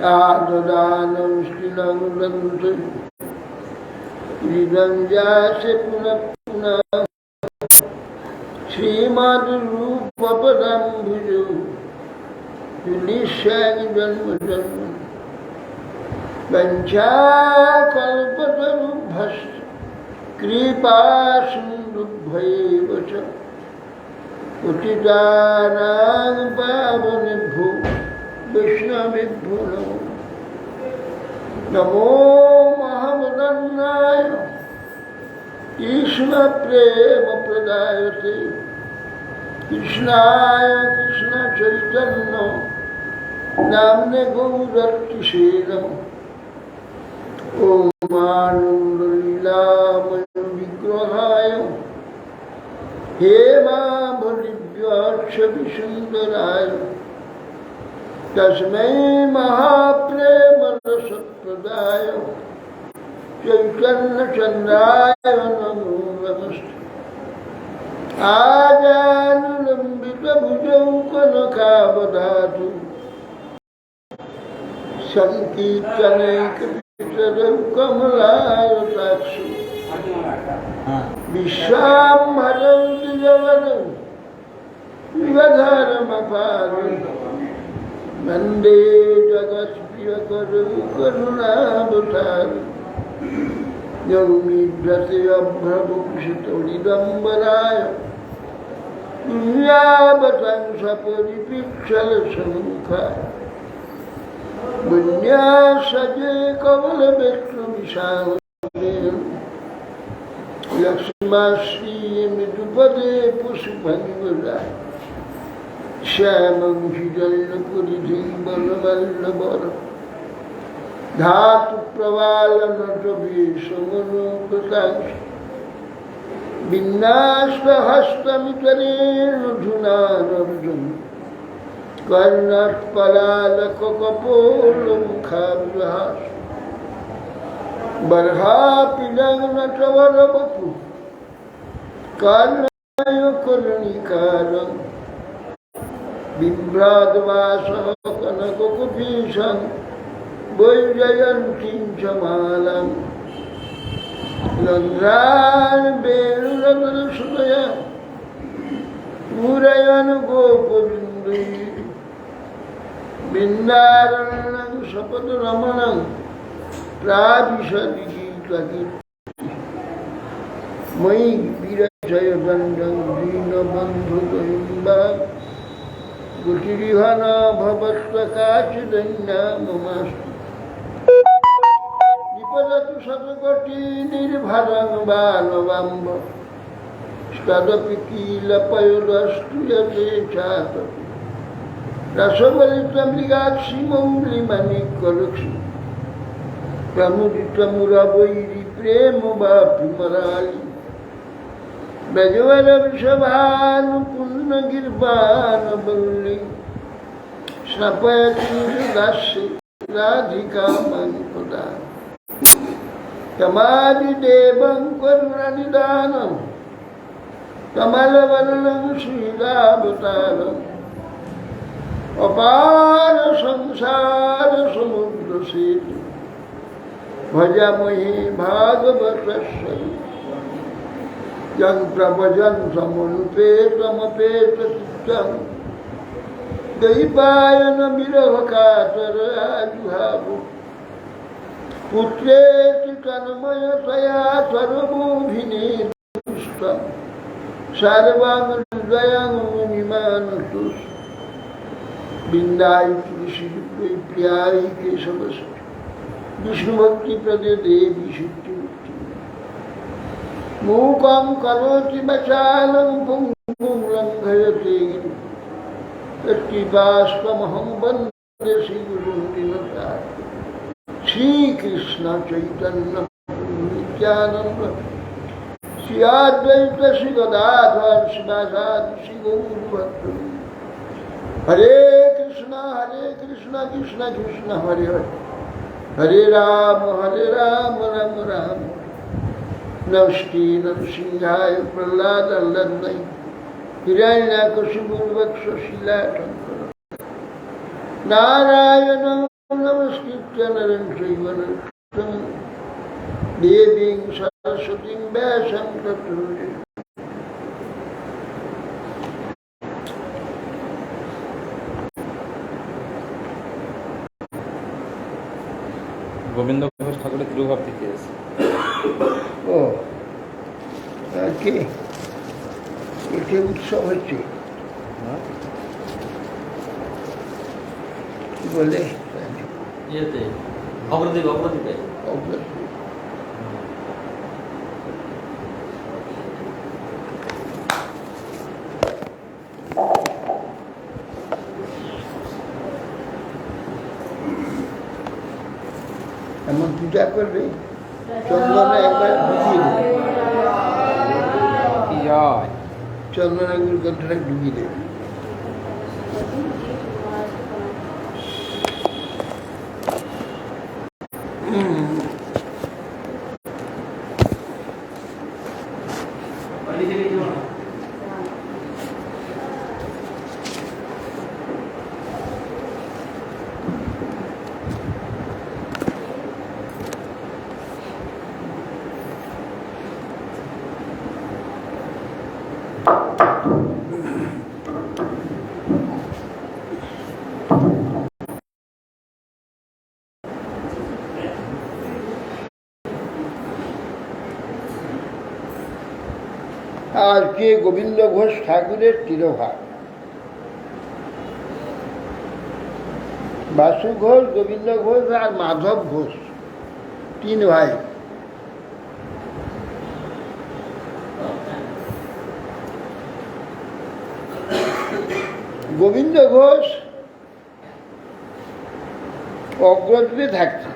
आददानं स्त्रीणं दन्ते हृदञ्जासे पुनः पुनः श्रीमद्रूपपदाम्बुजौ युलिष्यामि जन्म जन्म वञ्चाकल्पतरुभ्यश्च कृपा सिन्धुभ्यैव च पतितानां पावनेभ्यो वैष्णवेभ्यो नमो महावदन्नाय कृष्णप्रेमप्रदायते कृष्णाय कृष्णचैतन्य नाम्ने गौरतिसे नमः। ॐ आनन्दलीलामय विग्रहाय हेमाभरिव्याक्षविसुन्दराय तस्मै महाप्रेमरसप्रदाय चैतन्यचन्द्राय नमो नमस्ते। आजानुलम्बितभुजौ कनकावदातु सङ्कीर्तनैकपितरौ कमलायताक्षु विश्वाम्भरौ द्विजवरौ विवधारमपारौ वन्दे जगत्प्रियकरौ करुणावतारौ यौमीढ्यते अभ्रभुक्षितोडिदम्बराय पुण्यावतंसपरिपिक्षलसमुखाय विन्यासजे कमलवेक्षविशालदेव लक्ष्माश्रीमृदुपदे पुष्पनिवराय श्यामं हिरण्यपुरिधिं बलवल्लभर धातु प्रवालनटवीशमनोकृतांश विन्यासहस्तमितरेण धुनानर्जुन कर्णत्पलालकपोलमुखाविहास बर्हापिलग्नटवरवपु कर्णयकर्णिकारं बिभ्राद्वासः कनककुपीशं वैजयन्तीं च मालां रन्ध्रान् पूरयन् गोपविन्दैः बिन्दारणं सपदरमणं प्राविशति गीतकीर्ति मयि विरचयबन्धं दीनबन्धुकयुम्बा गुटिरिह न भवत्वकाचिदन्या ममास्तु विपदतु शतकोटिनिर्भरं बालवाम्ब तदपि कीलपयोदस्तु यते चातपि रसवलितमृगाक्षि मौलिमणिकलक्षि प्रमुदितमुरवैरि प्रेमवाप्तिमराळि ब्रजवरवृषभानुपूर्णगिर्वाणवल्लि स्नपयति दास्ये राधिका मन्पदा तमादिदेवं करुणनिदानं कमलवदनं श्रीरावतारम् अपार संसार समुद्र सेतु भजमहि भागवतस्य यं प्रभजन्तमनुपेतमपेतचित्तं दैपायन विरहकातर आजुहावो पुत्रेति तन्मयतया सर्वोऽभिनेदुष्टं सर्वं हृदयं मुनिमानतु बिंदाई तुलसी प्रियाई केशवश विष्णुभक्ति प्रदे देवी शुद्धि मूकं करोति वचालं पुंगुं लंघयते यत्कृपास्त्वमहं वन्दे श्रीगुरुं दिनतां श्रीकृष्ण चैतन्य नित्यानन्द श्री अद्वैत श्री गदाधर शिवासादि श्री गौरभक्तवृन्द हरे कृष्णा कृष्ण कृष्ण हरे हरे हरे राम राम राम नमस्ते नरसिंहाय प्रह्लादल्लन्नै हिरण्याकशिपुर्वक्षशिलाशङ्कर नारायणं নমস্কৃত্য নরং চৈব নরোত্তমং দেবীং সরস্বতীং ব্যাসং ততো জয়তি। গোবিন্দ ঘোষ ঠাকুরের তিরুভাব থেকে এসেছে। ও কি এটি উৎসব হচ্ছে কি বলে ইয়েতে অগ্রদীপ অগ্রদীপে এমন পূজা করবে চন্দনে একবার ডুবিয়ে দেবে, কি জয়। চন্দনে গুলকণ্ঠটা ডুবিয়ে দেবে। আজকে গোবিন্দ ঘোষ ঠাকুরের তিরোভাব। বাসু ঘোষ, গোবিন্দ ঘোষ আর মাধব ঘোষ, তিন ভাই। গোবিন্দ ঘোষ অগ্রদ্বীপে থাকতেন।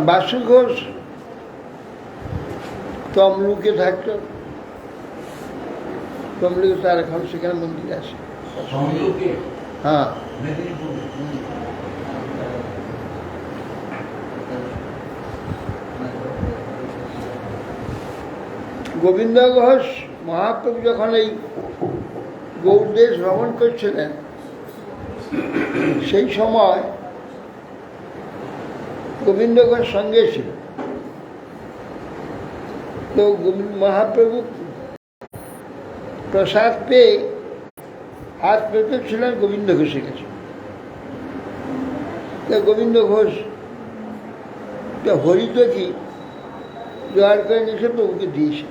বাসু ঘোষ তমলুকে থাকত। তমলুকে তার এখন সেখানে মন্দির আছে। হ্যাঁ, গোবিন্দ ঘোষ মহাপ্রভু যখন এই গৌড়দেশ ভ্রমণ করছিলেন, সেই সময় গোবিন্দ ঘোষ সঙ্গে ছিল। তো মহাপ্রভু প্রসাদ পেয়ে হাত পেতে ছিলেন গোবিন্দ ঘোষের কাছে। তো গোবিন্দ ঘোষ হরিত কি জোয়ার করে নিয়েছে, প্রভুকে দিয়েছে।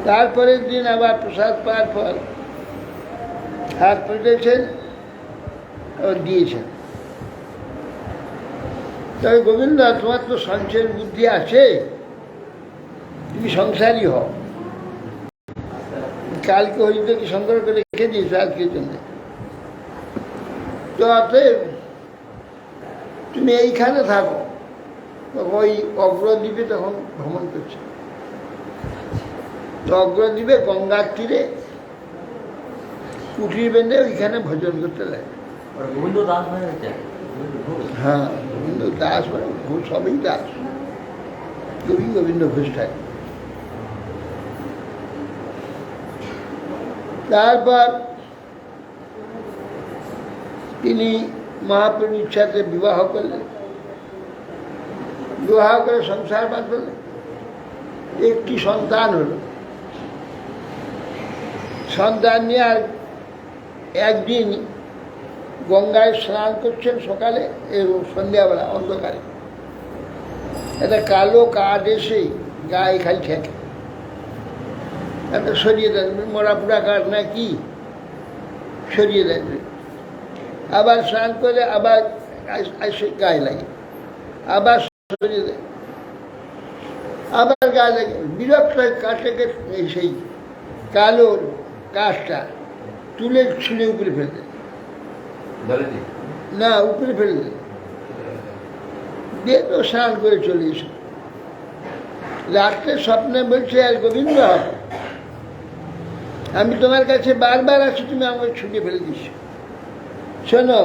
তারপরের দিন আবার প্রসাদ পাওয়ার পর হাত পেতেছেন ও দিয়েছেন। তবে গোবিন্দ, তোমার তো সঞ্চয়ের বুদ্ধি আছে, তুমি সংসারী হও। কালকে হরিত কি সংগ্রহ করে রেখে দিয়েছো আজকের জন্য, তো অতএব তুমি এইখানে থাকো। ওই অগ্রদ্বীপে তখন ভ্রমণ করছে। তো অগ্রদ্বীপে গঙ্গার তীরে কুটির বেঁধে ওইখানে ভজন করতে লাগে। গোবিন্দ দাস হয়ে গেছে। হ্যাঁ, গোবিন্দ দাস মানে ঘোষ, সবই দাস। গোবিন্দ ঘোষ থাকে। তারপর তিনি মহাপ্রভুর ইচ্ছাতে বিবাহ করলেন। বিবাহ করে সংসার বাঁধলেন। একটি সন্তান হল। সন্তান নিয়ে আর একদিন গঙ্গায় স্নান করছেন সকালে এবং সন্ধ্যাবেলা অন্ধকারে। একটা কালো কাঠ এসে গায়ে খালি ঠেকে। একটা সরিয়ে দেন, মরা পুরা কাঠ না কি, সরিয়ে দেন। আবার স্নান করে আবার গায়ে লাগে, আবার সরিয়ে দেন, আবার গায়ে লাগে। বিরক্ত কাঠটাকে সেই কালো কাঠটা তুলে ছিঁড়ে উপরে ফেলে দেন। না, উপরে ফেলে দেন। দিয়ে তো স্নান করে চলে এসে রাত্রে স্বপ্নে বলছে, আর গোবিন্দ, আমি তোমার কাছে বারবার আছি, তুমি আমাকে ছুটে ফেলে দিস। শোনো,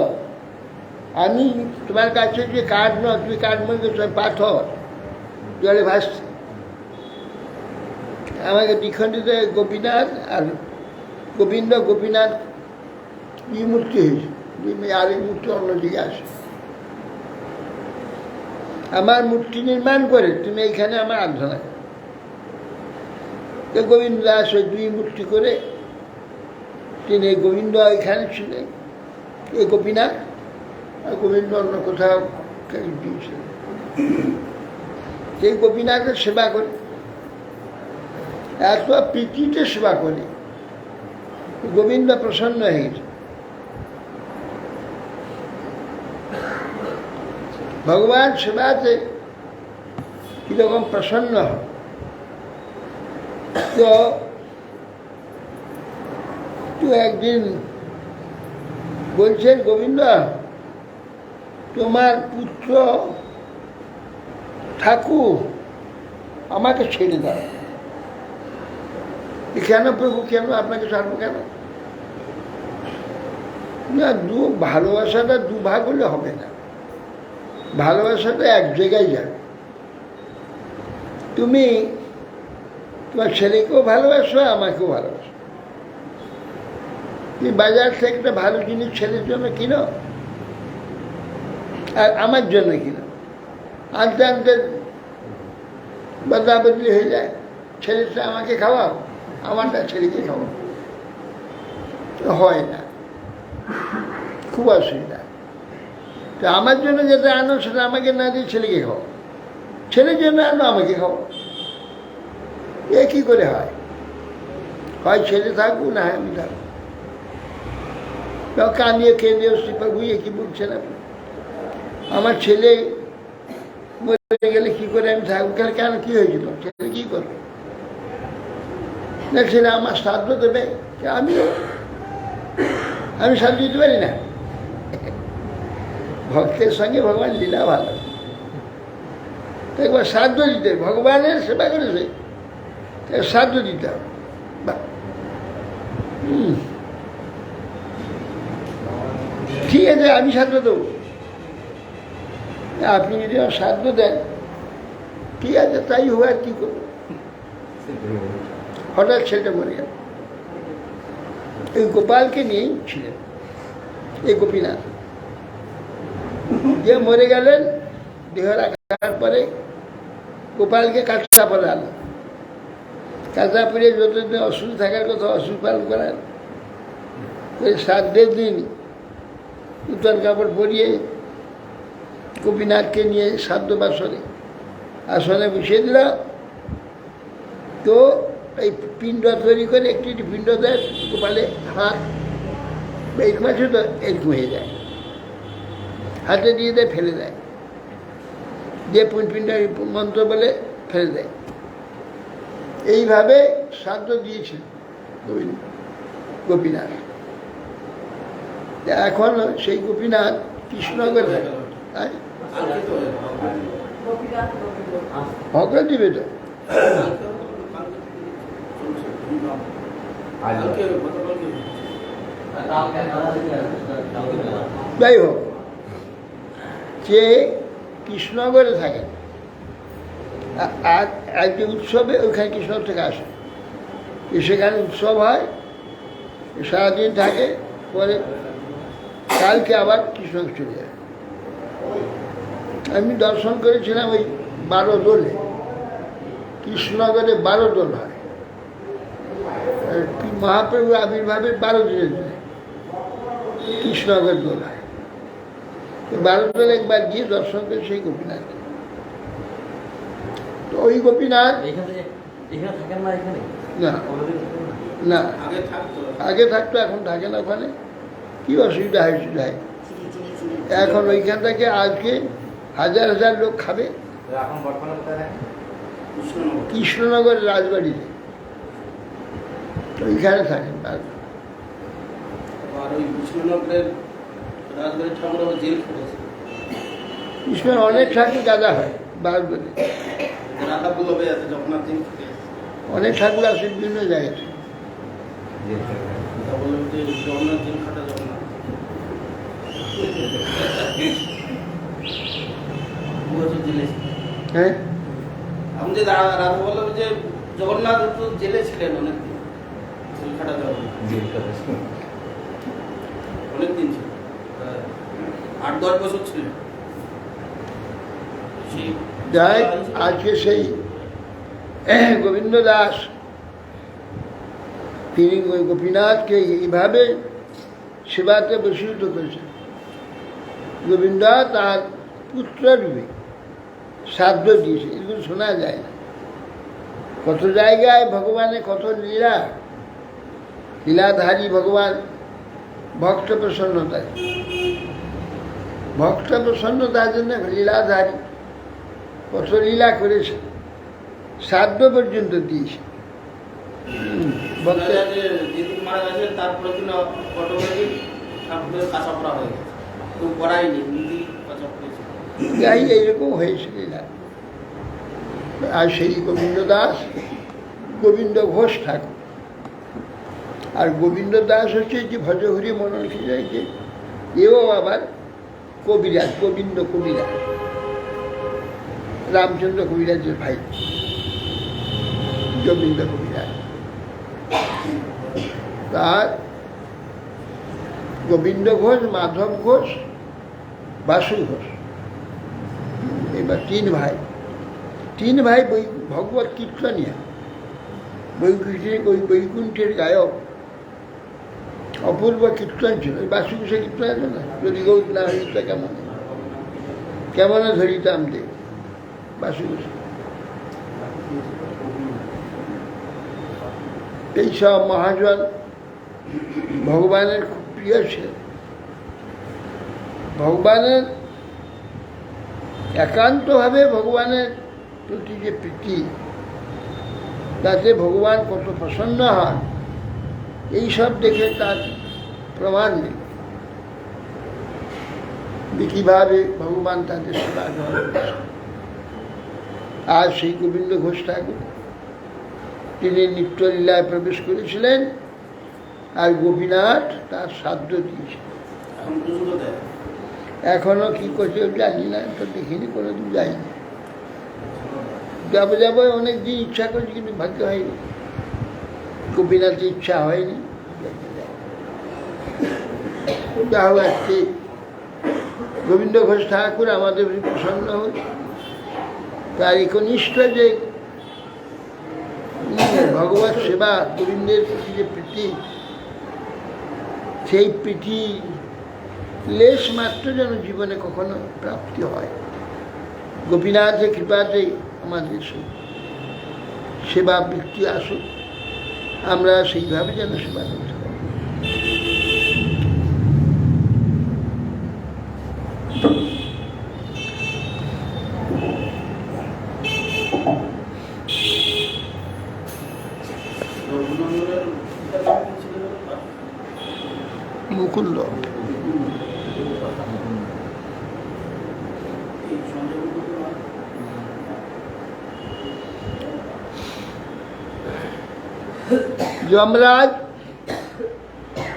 আমি তোমার কাছে যে কাঠ নয়, তুমি কাঠ মনে করছো পাথর জলে ভাসছে। আমাকে দ্বিখণ্ডিত গোপীনাথ আর গোবিন্দ গোপীনাথ দুই মূর্তি হয়েছে, আর এই মূর্তি অন্যদিকে আসে। আমার মূর্তি নির্মাণ করে তুমি এইখানে আমার আরাধনা করো। তো গোবিন্দ দাস ওই দুই মূর্তি করে তিনি গোবিন্দ এখানে ছিলেন, এই গোপীনাথ, আর গোবিন্দ অন্য কোথাও দিয়েছিলেন। সেই গোপীনাথের সেবা করে, এত প্রীতিতে সেবা করে গোবিন্দ প্রসন্ন হয়ে গেছে। ভগবান সেবাতে কিরকম প্রসন্ন হয়। তো একদিন বলছেন গোবিন্দ, তোমার পুত্র ঠাকুর আমাকে ছেড়ে দাও। কেন প্রভু, কেন আপনাকে ছাড়বো কেন? না, ভালোবাসাটা দুভাগ হলে হবে না, ভালোবাসাটা এক জায়গায় যাবে। তুমি তোমার ছেলেকেও ভালোবাসো, আমাকেও ভালোবাসো। তুমি বাজার থেকে একটা ভালো জিনিস ছেলের জন্য কিনো আর আমার জন্য কিনো, আনতে আনতে বদলা বদলি হয়ে যায়। ছেলেটা আমাকে খাওয়াও, আমারটা ছেলেকে খাওয়াও, হয় না, খুব অসুবিধা। তো আমার জন্য যেটা আনো সেটা আমাকে না দিয়ে ছেলেকে খাও, ছেলের জন্য আনো আমাকে খাও। এ কী করে হয়? হয় ছেলে থাকুক, না হয় আমি থাকুক। কানিয়ে কেন্দ্রীয় শ্রীপাল বুঝিয়ে কি বলছেন আপনি? আমার ছেলে মরে গেলে কি করে আমি থাকবো? কেন, কি হয়েছিল? ছেলে কি করবে? না, ছেলে আমার শ্রাদ্ধ দেবে, আমি শ্রাদ্ধ দিতে পারি না। ভক্তের সঙ্গে ভগবান লীলা ভালো। একবার শ্রাদ্ধ দিতে, ভগবানের সেবা করেছে, শ্রাদ্ধ দিতে হবে। ঠিক আছে, আমি শ্রাদ্ধ দেবো, আপনি যদি আমার শ্রাদ্ধ দেন ঠিক আছে, তাই হোক, আর কি করবো। হঠাৎ ছেলেটা মরে গেল। এই গোপালকে নিয়েই ছিলেন, এই গোপীনাথ। যে মরে গেলেন, দেহ রাখার পরে গোপালকে কাঁচা পরে আনলো। কাঁচা পরে যতদিন অসুখ থাকার কথা অসুখ পালন করার, ওই শ্রাদ্ধের দিন নূতন কাপড় পরিয়ে গোপীনাথকে নিয়ে শ্রাদ্ধ আসনে বসিয়ে দিল। তো এই পিণ্ড তৈরি করে একটি পিণ্ড দেয় গোপালে, হাত এরকম আছে তো, এরকম হয়ে যায়, হাতে দিয়ে দেয়, ফেলে দেয়, যে পিণ্ড মন্ত্র বলে ফেলে দেয়। এইভাবে শ্রাদ্ধ দিয়েছিল গোপীনাথ। এখন সেই গোপীনাথ কৃষ্ণনগরে থাকে। ভগবান দিবে তো, যাই হোক, যে কৃষ্ণনগরে থাকে, আর একটি উৎসবে ওইখানে কৃষ্ণ থেকে আসে, সেখানে উৎসব হয়, সারাদিন থাকে, পরে কালকে আবার কৃষ্ণনগর চলে যায়। আমি দর্শন করেছিলাম ওই 12 দোলে, কৃষ্ণনগরে 12 দোল হয়। মহাপ্রভুর আবির্ভাবের 12 দিনের দিনে কৃষ্ণনগর দোল হয়। 12 দোল একবার গিয়ে দর্শন করে সেই গোপীনাথ। তো ওই গোপীনাথ না, না, আগে থাকতো, এখন থাকে না। ওখানে কি অসুবিধা হয়েছিল? এখন ওইখান থেকে আজকে হাজার হাজার লোক খাবে। কৃষ্ণনগরের রাজবাড়িতে ওইখানে থাকেন। কৃষ্ণের অনেক ঠাকুর গাদা হয় বারবারে, অনেক ঠাকুর আছে বিভিন্ন জায়গায়। হ্যাঁ, আমি যে রাধা বললাম যে জগন্নাথ তো জেলে ছিলেন অনেকদিন, জেল খাটা অনেকদিন ছিল, 8-10 বছর ছিলেন। সেই যাই আজকে সেই গোবিন্দ দাস তিনি ওই গোপীনাথকে এইভাবে সেবাতে বসীভূত করেছেন। গোবিন্দ তার পুত্র রূপে শ্রাদ্ধ দিয়েছে, এগুলো শোনা যায় না। কত জায়গায় ভগবানের কত লীলা, লীলাধারী ভগবান ভক্ত প্রসন্নতায়, ভক্ত প্রসন্নতার জন্য লীলাধারী কত লীলা করেছে, শ্রাদ্ধ পর্যন্ত দিয়েছে। ভক্তরা যেদিন মারা গেছেন তারপরে দিন অটোমেটিক ঠাকুরের কাঁচা পড়া হয়ে গেছে, কেউ করায়নি, নিজেই কাঁচা পড়েছে। যাই এইরকম হয়েছে লীলা। আর সেই গোবিন্দ দাস গোবিন্দ ঘোষ ঠাকুর, আর গোবিন্দ দাস হচ্ছে যে ভজহরি মনন খিজাইছে, এও আবার কবিরাজ, গোবিন্দ কবিরাজ, রামচন্দ্র কবিরাজের ভাই গোবিন্দ কবিরাজ। তার গোবিন্দ ঘোষ, মাধব ঘোষ, বাসু ঘোষ, এবার তিন ভাই ভগবত কীর্তনিয়া, বৈকুণ্ঠের গায়ক, অপূর্ব কীর্তন ছিল। ওই বাসু ঘোষে কীর্তন আছে না, যদি গৌর না হইত কেমন ধরিতাম দেব, বাসু ঘোষ। এইসব মহাজন ভগবানের খুব প্রিয় ছিলেন। ভগবানের একান্তভাবে ভগবানের প্রতি যে প্রীতি, তাতে ভগবান কত প্রসন্ন হন এইসব দেখে তার প্রমাণ নেই কীভাবে ভগবান তাদের সেবা গ্রহণ করেছেন। আর সেই গোবিন্দ ঘোষ ঠাকুর তিনি নিত্যলীলায় প্রবেশ করেছিলেন, আর গোপীনাথ তার শ্রাদ্ধ দিয়েছেন। এখন পুজো দেয়, এখনো কি করছে জানি না, তো দেখিনি, কোনোদিন যাইনি। যাবো যাবো অনেক দিন ইচ্ছা করছি, কিন্তু ভাগ্য হয়নি, গোপীনাথের ইচ্ছা হয়নি। যা হোক, আজকে গোবিন্দ ঘোষ ঠাকুর আমাদের প্রসন্ন হন, তার একনিষ্ঠ যে ভগবত সেবা, গোবিন্দের প্রতি যে প্রীতি, সেই প্রীতি লেশ মাত্র যেন জীবনে কখনো প্রাপ্তি হয়। গোপীনাথের কৃপাতে আমাদের সেবা বৃত্তি আসুক, আমরা সেইভাবে যেন সেবা করতে পারি। রঘুনন্দনের পিতার নাম কি ছিল? মুকুন্দ। এই সঞ্জয় মুকুন্দ নাম? যমরাজ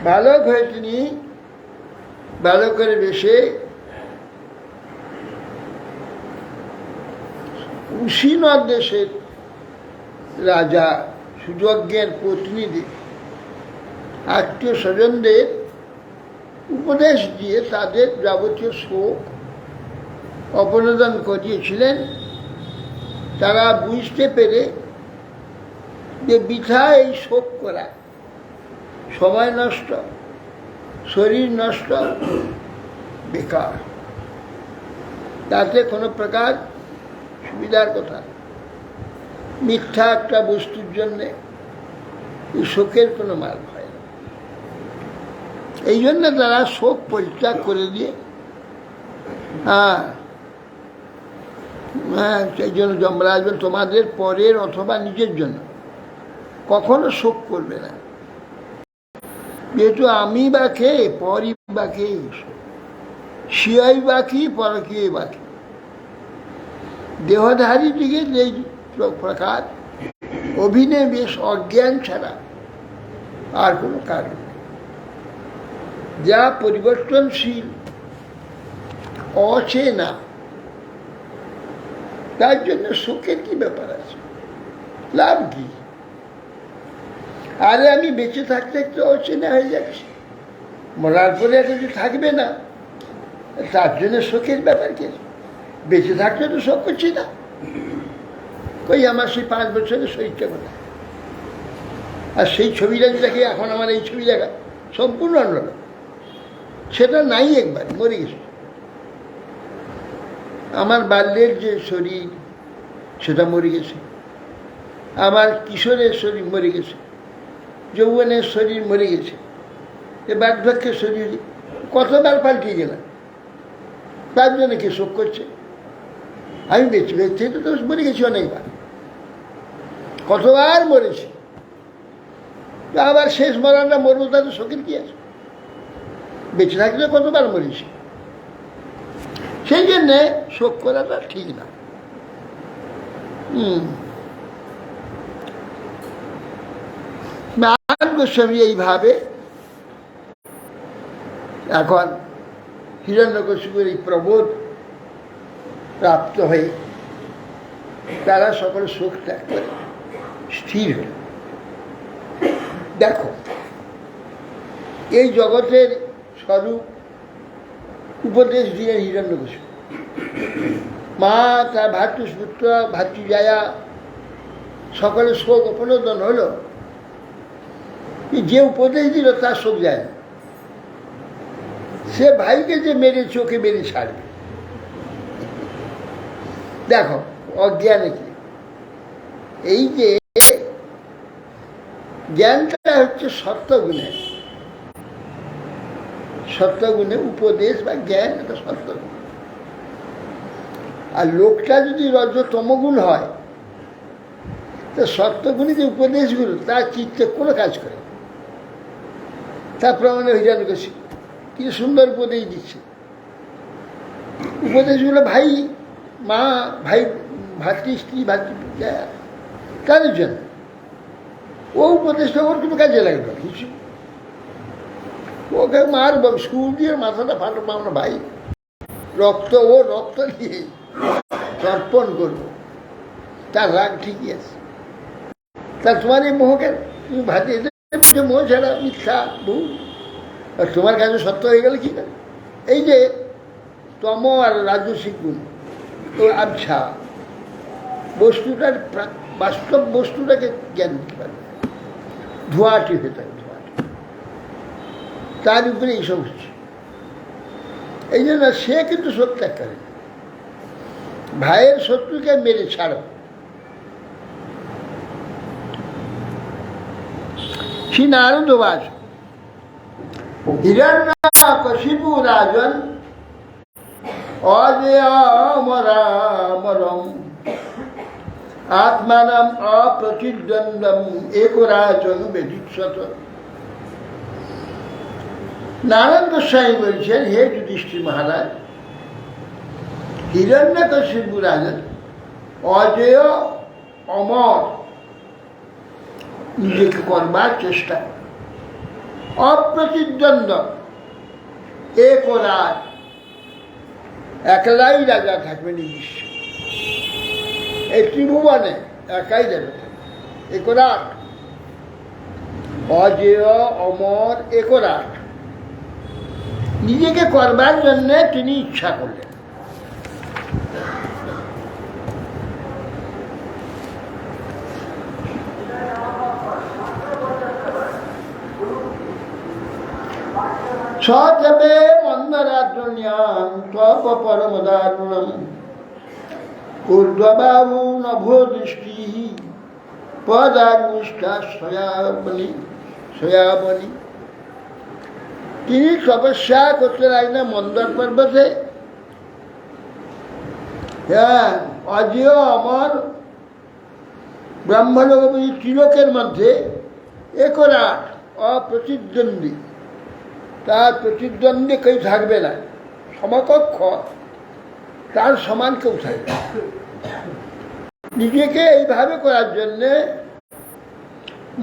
বালক হয়ে তিনি বালকের বেশে কুশীনদ দেশের রাজা সুযজ্ঞের পত্নীদের আত্মীয় স্বজনদের উপদেশ দিয়ে তাদের যাবতীয় শোক অপনোদন করিয়েছিলেন। তারা বুঝতে পেরে যে বৃথা এই শোক করা, সময় নষ্ট, শরীর নষ্ট, বেকার, তাতে কোনো প্রকার সুবিধার কথা। মিথ্যা একটা বস্তুর জন্যে এই শোকের কোনো মাল হয় না। এই জন্য তারা শোক পরিত্যাগ করে দিয়ে সেই জন্য যমরাজ তোমাদের পরের অথবা নিজের জন্য কখনো শোক করবে না, যেহেতু আমি বা কে, পরই বা কে, সিয়াই বাকি পরকীয় বাকি। দেহধারী দিকে যে প্রকার অভিনিবেশ, অজ্ঞান ছাড়া আর কোনো কারণ নেই। যা পরিবর্তনশীল, অচেনা, তার জন্য সুখের কি ব্যাপার আছে? লাভ কি? আরে আমি বেঁচে থাকতে একটু অচেনা হয়ে যাচ্ছি, মরার পরে আর কিছু থাকবে না, তার জন্য শোকের ব্যাপার কি? বেঁচে থাকতে তো শোক করছি না। কই আমার সেই 5 বছরের শরীরটা কোথায়? আর সেই ছবিটা দেখে এখন আমার এই ছবি দেখা সম্পূর্ণ অন্যরকম। সেটা নাই, একবার মরে গেছে। আমার বাল্যের যে শরীর সেটা মরে গেছে, আমার কিশোরের শরীর মরে গেছে, যৌবনের শরীর মরে গেছে, এ বার্ধক্যের শরীর কতবার পাল্টিয়ে গেলাম। তার জন্য কি শোক করছে? আমি বেঁচে বেঁচে তো মরে গেছি অনেকবার, কতবার মরেছি, আবার শেষ মরাটা মরবো, তাতে শোকের কি আছে? বেঁচে থাকলে কতবার মরেছি। সেই জন্যে শোক করাটা ঠিক না। নারায়ণ গোস্বামী এইভাবে এখন হিরণ্যকশিপুর এই প্রবোধ প্রাপ্ত হয়ে তারা সকলে শোক ত্যাগ করে স্থির হল। দেখো, এই জগতের স্বরূপ উপদেশ দিয়ে হিরণ্যকশিপু, মা তার ভাতৃপুত্র ভাতৃজায়া সকলে শোক উপনোদন হলো, যে উপদেশ দিল তার শোক যায় না। সে ভাইকে যে মেরে চোখে মেরে ছাড়বে। দেখো অজ্ঞানে কি, এই যে জ্ঞানটা হচ্ছে সত্যগুণে, সত্যগুণে উপদেশ বা জ্ঞান এটা সত্যগুণ। আর লোকটা যদি রজতমগুণ হয়, তো সত্যগুণী যে উপদেশগুলো তার চিত্তে কোনো কাজ করে। তার প্রমাণে হিরণ্যকশিপু কি সুন্দর উপদেশ দিচ্ছে। উপদেশগুলো ভাই, মা, ভাই, ভাতৃস্ত্রী, ভাতৃপিতা, কারোর জন্য। ও উপদেশটা ওর কোনো কাজে লাগবে না কিছু। ওকে মারব, স্কুল দিয়ে মাথাটা ফাটাবো আমরা ভাই, রক্ত ও রক্ত দিয়ে তর্পণ করবো, তার রাগ ঠিকই আছে। তার তোমার এই মোহকে তুমি ভাতিয়ে মোহ ছাড়া মিথ্যা ভুল, আর তোমার কাছে সত্য হয়ে গেলে কি না? এই যে তম আর রাজসিক গুণ, তো আচ্ছা বস্তুটার বাস্তব বস্তুটাকে জ্ঞান দিতে পারবে, ধোঁয়াটি হয়ে থাকে, ধোঁয়াটি। তার উপরে এইসব হচ্ছে। এই জন্য সে কিন্তু শোক ত্যাগ করে। ভাইয়ের শত্রুকে মেরে ছাড়ো। শ্রী নারদ বাস হিরণ্যকশিপু রাজন অজেয়মরামরম আত্মানম অপ্রতিদ্বন্দ্বম একরাজন বেদিৎসত। নারায়ণ গোস্বামী বলছেন, হে যুধিষ্ঠির মহারাজ, হিরণ্যকশিপু রাজন অজেয় অমর নিজেকে করবার চেষ্টা, অপ্রতিদ্বন্দ্ব এক রাজ, একলাই রাজা থাকবে নির্দিষ্ট এই ত্রিভুবনে, একাই রাজা থাকবে, এক রাজ, অজেয় অমর এক রাজ। নিজেকে করবার জন্য তিনি ইচ্ছা করলেন। সচবে মন্দরাজ্ঞান তপ পরমদারুণম ঊর্ধ্ববাহু নভো দৃষ্টি পদাঙ্গুষ্ঠা সয়াবনি। তিনি তপস্যা করতে লাগলেন মন্দর পর্বতে। হ্যাঁ, অজেয় অমর ব্রহ্মলোকপতি ত্রিলোকের মধ্যে একরাট, অপ্রতিদ্বন্দ্বী, তার প্রতিদ্বন্দ্বী কেউ থাকবে না, সমকক্ষ তার সমান কেউ থাকবে। নিজেকে এইভাবে করার জন্যে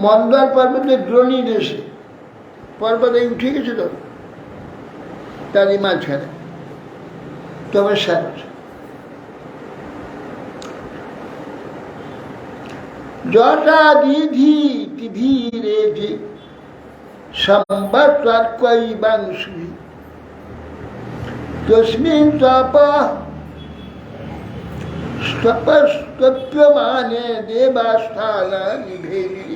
মন্দর পর্বতে দ্রোণী দেশে পর্বতে উঠে গেছিল, তারই মাঝখানে তপস্যা করছে। জটা দিধি তিধীরে যে সম্বৎসর কৈবাংশু তস্মিন তপস্তপ্যমানে দেবাস্থান নিভেদি।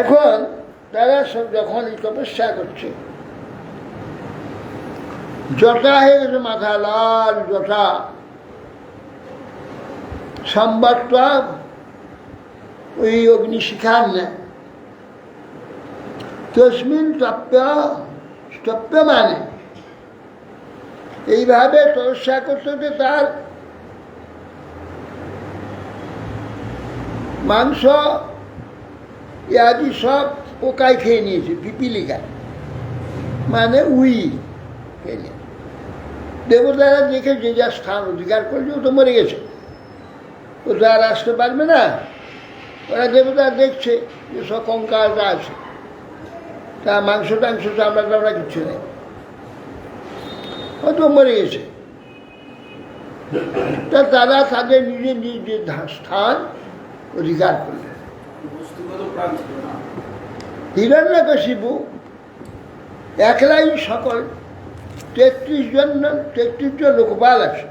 এখন তারা সব যখন তপস্যা করছে, জটা হয়ে গেছে, মাথা লাল জটা, সম্বৎসর ওই অগ্নিশিখার নেয়, তস্মিন তপ্যমানে এইভাবে তপস্যা করতে হতে তার মাংস আদি সব পোকায় খেয়ে নিয়েছে, পিপিলিকা মানে উই খেয়ে নিয়েছে। দেবতারা দেখে যে যা স্থান অধিকার করছে ও তো মরে গেছে, ও তো আর আসতে পারবে না। ওরা দেবতা দেখছে যে সব কঙ্কালটা আছে, তা মাংস টাংস চামড়া টামড়া কিচ্ছু নেই, ও তো মরে গেছে। তা তারা তাদের নিজের নিজের স্থান অধিকার করলেন। হিরণ্যকশিপু একলাই সকল 33 জন লোকপাল আছে।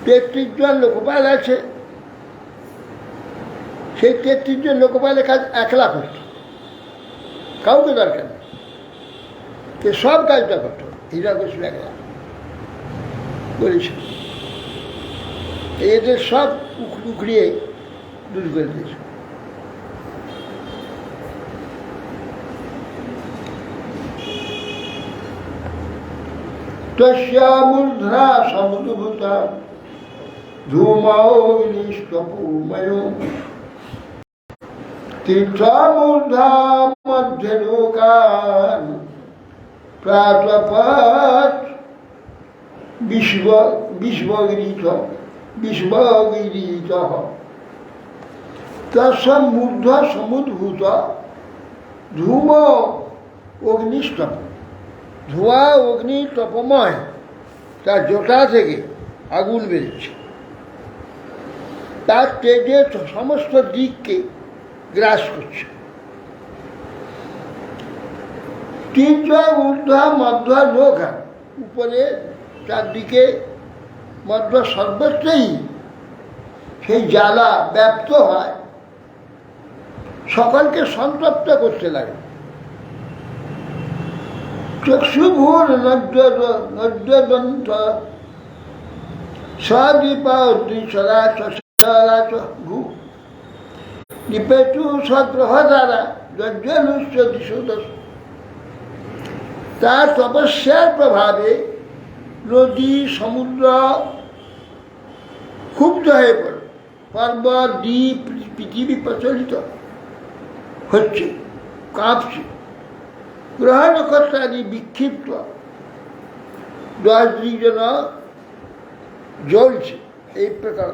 33 জন লোকপাল আছে। সেই 33 জন লোকপালের কাজ একলা করত, কাউকে দরকার নেই, সে সব কাজটা করত। হিরণ্যকশিপু একলা বলেছে, এদের সব উখড়িয়ে দূর করে দিয়েছে। তস্যামূর্ধ্না সমুদ্ভূতা ধূমৌলিষ্টপুময় তীর্থমূর্ধা মধ্যে লোকান প্রাতপৎ বিশ্বগিরিত তৎসমূর্ধ সমুদ্ভূত ধূম অগ্নিষ্টপ, ধোঁয়া অগ্নি তপময়, তার জটা থেকে আগুন বেরোচ্ছে, তার তেজে সমস্ত দিককে গ্রাস করছে। তীর্থ ঊর্ধ্ব মধ্য লোকা, উপরে চারদিকে মধ্য সর্বত্রই সেই জ্বালা ব্যাপ্ত হয়, সকলকে সন্তপ্ত করতে লাগে। চক্ষুভূর নদ্যদন্ত সদীপাদ্রিসরাচ ভূ নিপেতু সগ্রহ দ্বারা যজ্ঞলুষ্য দিশোদশ। তার তপস্যার প্রভাবে নদী সমুদ্র ক্ষুব্ধ হয়ে পড়ে, পর্বত দ্বীপ পৃথিবী প্রচলিত হচ্ছে, কাঁপছে, গ্রহ নক্ষত্রাদি বিক্ষিপ্ত, 10 দিন জ্বলছে। এই প্রকার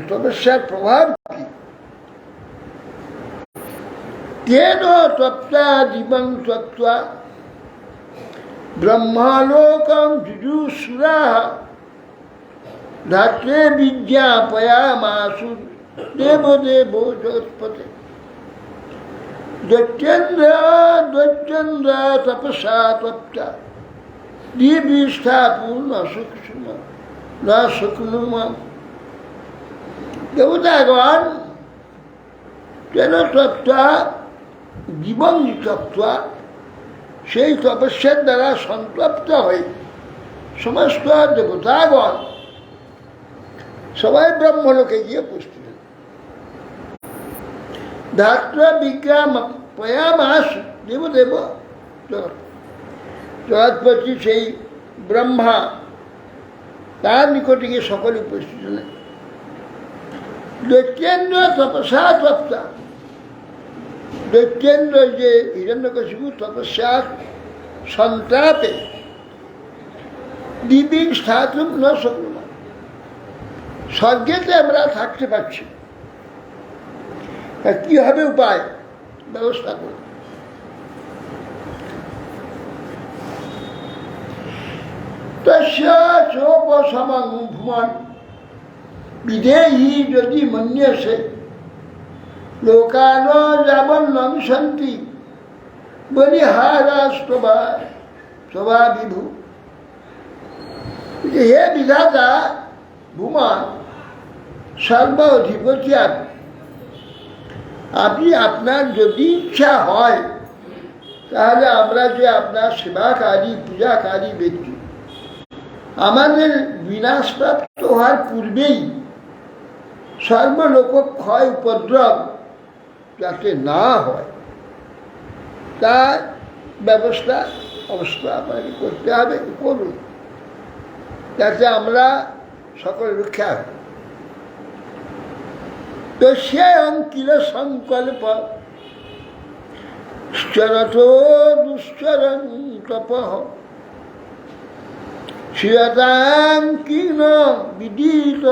তপস্যার প্রভাব কি? তেন তপ্তা জীবন তত্ত্বা ব্রহ্মলোকং যুজুসুরাঃ ধাত্রে বিজ্ঞাপয়ামাসু দেবদেব জগৎপতে। দৈত্যেন্দ্র তপসা তপ্তা দিবিষ্ঠাপূর্ণ না শুক্নুম। দেবতাগণ কেন তপ্তা জীবন তপ্তা, সেই তপস্যার দ্বারা সন্তপ্ত হয়ে সমস্ত দেবতাগণ সবাই ব্রহ্মলোকে গিয়ে উপস্থিত। ধাত্র বিজ্ঞান পয়ামাস দেবদেব জগৎপতি, সেই ব্রহ্মা, তার নিকটে গিয়ে সকলে উপস্থিত হলেন। দৈত্যেন্দ্র তপসা তপ্তা, দৈত্যেন্দ্র যে হিরণ্যকশিপু তপস্যার সন্তাপে দিবি স্থাতুম ন শক্নুম, স্বর্গেতে আমরা থাকতে পারছি, কি হবে উপায় ব্যবস্থা করব। তস্য চোপসমং ভুমন বিধেয়ী যদি মন্যসে লোকানো যাবন্নং সন্তি বলিহারাস্তবা সবা বিভু। হে বিধাতা ভুমন সর্ব অধিপতি আপনি আপনার যদি ইচ্ছা হয় তাহলে আমরা যে আপনার সেবাকারী পূজাকারী ব্যক্তি আমাদের বিনাশপ্রাপ্ত হওয়ার পূর্বেই সর্বলোক ক্ষয় উপদ্রব যাতে না হয় তার ব্যবস্থা অবস্থা আপনাকে করতে হবে, করুন, যাতে আমরা সকল রক্ষা হই। তো সে অঙ্কিল সংকল্প চরত দুশ্চরণ তপঃ শ্রিয়তাঙ্কিন বিদিত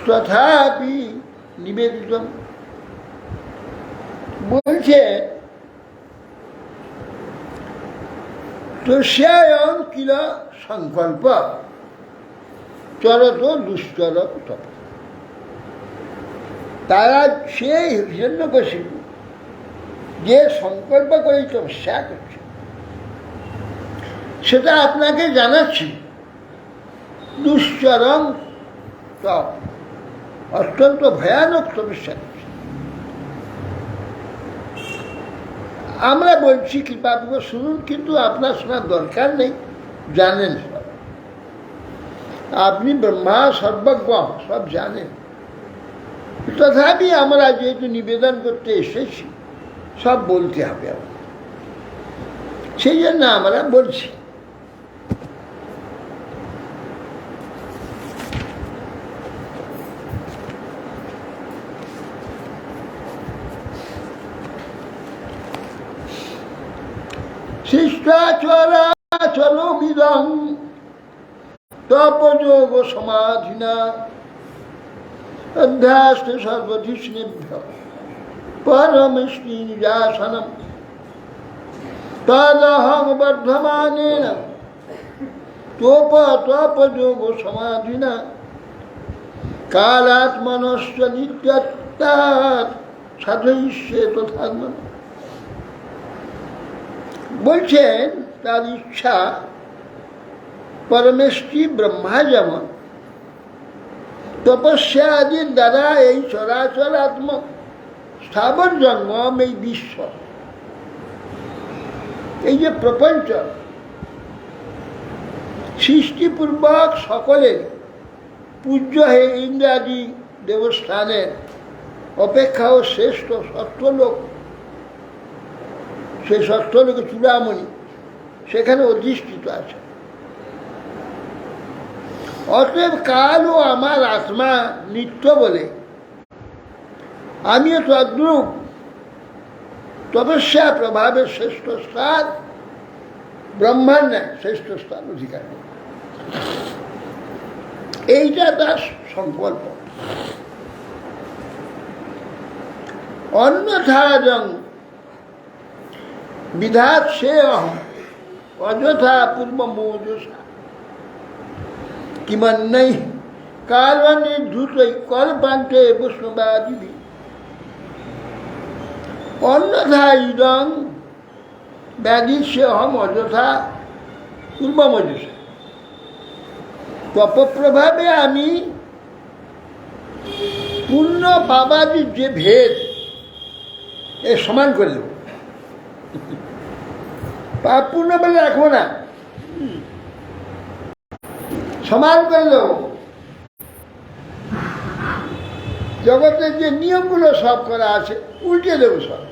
তথাপি নিবেদিত। বলছে তো সে অঙ্কিল সংকল্প চরত দুশ্চর তপ। তারা সেই হিরণ্যকশিপু যে সংকল্প করে তপস্যা করছে সেটা আপনাকে জানাচ্ছি। দুশ্চরম তপ, অত্যন্ত ভয়ানক তপস্যা করছে। আমরা বলছি কৃপাপূর্বক শুনুন, কিন্তু আপনার শোনার দরকার নেই, জানেন সব। আপনি ব্রহ্মা সর্বজ্ঞ, সব জানেন। তথাপি আমরা যেহেতু নিবেদন করতে এসেছি সব বলতে হবে আমাদের, সেই জন্য আমরা বলছি। শিষ্টাচরাচরমিদং তপযোগ সমাধিনা অধ্যাস্তে সর্বধিষ্ণেভ্য পরমেষ্টি নিজাসনম তদহং বর্ধমানেন তপযোগ সমাধিনা কালাত্মনশ্চ নিত্যত্যাৎ সাধয়িষ্যে তথাত্মন। বলছেন তার ইচ্ছা পরমেষ্টি ব্রহ্মা যেমন তপস্যা আদির দ্বারা এই চরাচরাত্মক স্থাবর জঙ্গম, এই বিশ্ব, এই যে প্রপঞ্চ সৃষ্টিপূর্বক সকলের পূজ্য হে ইন্দ্রাদি দেবস্থানের অপেক্ষাও শ্রেষ্ঠ সত্যলোক, সেই সত্যলোকে চূড়ামণি সেখানে অধিষ্ঠিত আছে। অতএব কাল ও আমার আত্মা নিত্য বলে আমিও তদ্রূপ তপস্যা প্রভাবের শ্রেষ্ঠ স্থান ব্রহ্মাণ্ডে শ্রেষ্ঠ স্থান অধিকার। এইটা তার সংকল্প। অন্যথা বিধাত সে অহম অযথা পূর্ব মৌজসা কিমন্নৈ কালনির্ধূতৈ কল্পান্তে বৈষ্ণবাদিভি। অন্যথা ইদং ব্যাধি সে অহম অযথা পূর্ব মৌজসা। তপপ্রভাবে আমি পূর্ণ পাবাদির যে ভেদ এ সমান করে দেব। পাপ পূর্ণ বলে রাখবো না, সমান করে দেব। জগতের যে নিয়মগুলো সব করা আছে উল্টে দেব সব।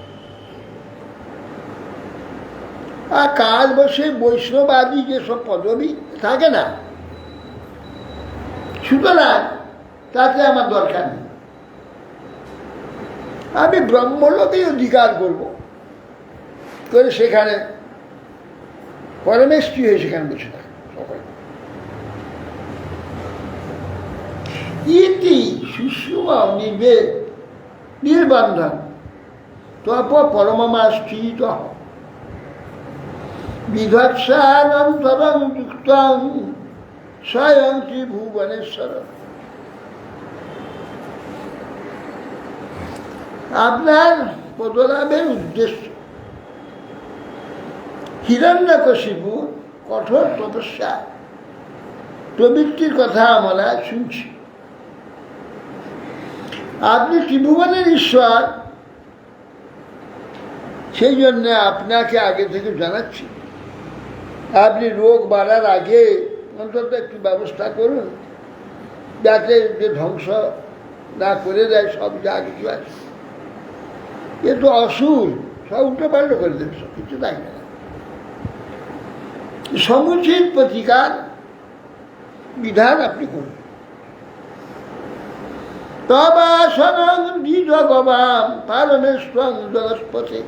আর কাল বসে বৈষ্ণবাদী যেসব পদবী থাকে না, সুতরাং তাতে আমার দরকার নেই। আমি ব্রহ্মলোকেই অধিকার করব, করে সেখানে পরমেষ্টি হয়ে সেখানে বসে থাকে সকল। ইতি সুষুম নির্বন্ধন তপ পরমমা স্থিত। বিধৎসানন্তরং যুক্তং স্বয়ং ত্রিভুবনেশ্বর। আপনার পদলাভের উদ্দেশ্য হিরণ্যকশিপু কঠোর তপস্যা প্রবৃত্তির কথা আমরা শুনছি। আপনি ত্রিভুবনের ঈশ্বর, সেই জন্য আপনাকে আগে থেকে জানাচ্ছি, আপনি রোগ বাড়ার আগে অন্তত একটু ব্যবস্থা করুন, যাতে যে ধ্বংস না করে দেয় সব যা কিছু আছে। এ তো অসুর, সব উল্টো পাল্টো করে দেবে, সব কিছু তাই না। সমুচিত প্রতিকার বিধান আপনি করুন। তবাসনং দ্বিজগবাম পারমেশ্বরং জগৎপতে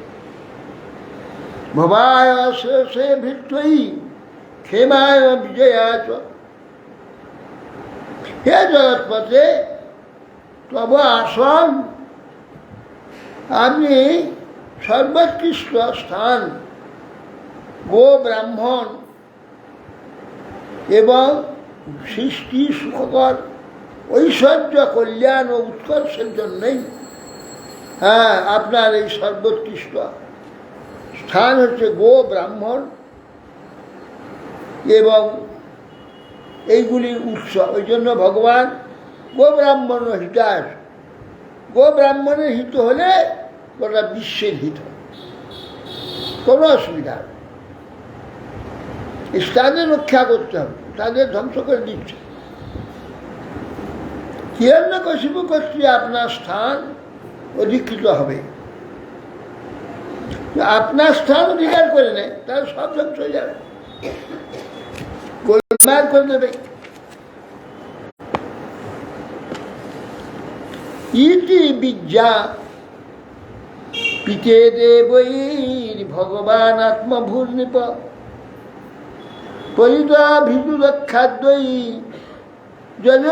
ভবায় শেষে ভিত্তয়ী ক্ষেমায় বিজয়াচ। হে জগৎপতে, তব আসন, আপনি সর্বোৎকৃষ্ট স্থান, গো ব্রাহ্মণ এবং সৃষ্টি সুখকর ঐশ্বর্য কল্যাণ ও উৎকর্ষের জন্যই আপনার এই সর্বোৎকৃষ্ট স্থান হচ্ছে গো ব্রাহ্মণ এবং এইগুলির উৎস। ওই জন্য ভগবান গো ব্রাহ্মণ হিতায়, গো ব্রাহ্মণের হিত হলে গোটা বিশ্বের হিত, কোনো অসুবিধা নেই। তাদের রক্ষা করতে হবে, তাদের ধ্বংস করে দিচ্ছে। হিরণ্যকশিপু কর্তৃক আপনার স্থান অধিকৃত হবে। আপনার স্থান অধিকার করে নেয়, তার সব ধ্বংস হয়ে যাবে, গোলমাল করে দেবে। ইতি বিদ্যা পিতে দেবৈর ভগবান আত্মভূর্ণিপ পরিদা ভিদু রক্ষাদ্বয়ী জল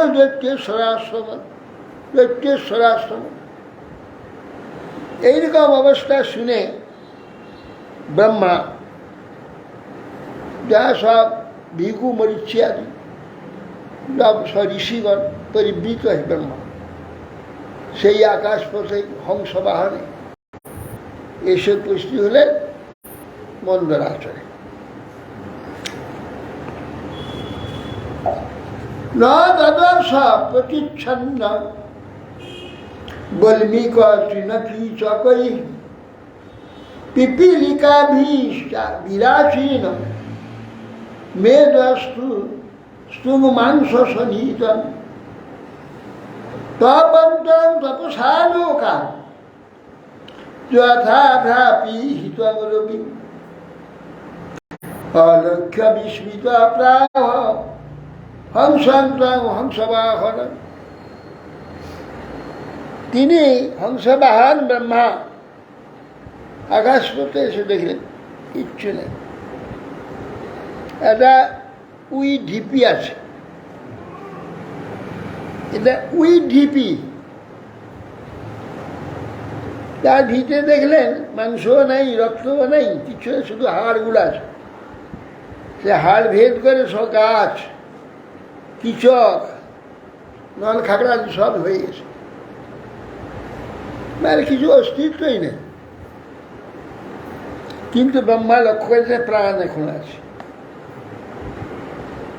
দৈত্যেশ্বরাশ্রম। এইরকম অবস্থা শুনে ব্রহ্মা, যা সব ভিগু মরিচি আদি সব ঋষিগণ পরিবৃত হয় ব্রহ্মা, সেই আকাশ পথে হংস বাহনে এসে উপস্থিত হলেন মন্দরাচরে। নদর্শ প্রতিচ্ছন্ন বল্মিক তৃণকীচকৈঃ পিপীলিকাভিশ্চ বিরাচীন মেদস্তু স্তূমাংস সনীতম তপন্তং তপসালোকান যথা ভ্রাপি হিতমরবি অলক্ষ্য বিস্মিত প্রাহ হংসন্তং হংসবাহন। তিনি হংসবাহন ব্রহ্মা আকাশ পথে এসে দেখলেন কিচ্ছু নেই, একটা উই ঢিপি আছে, এটা উই ঢিপি, তার ভিতরে দেখলেন মাংসও নেই, রক্তও নেই, কিছু শুধু হাড়গুলো আছে। সে হাড় ভেদ করে সব গাছ, কিচক, নল খাগড়া সব হয়ে গেছে, মানে কিছু অস্তিত্বই নেই। কিন্তু ব্রহ্মা লক্ষ্য করেছে প্রাণ এখন আছে।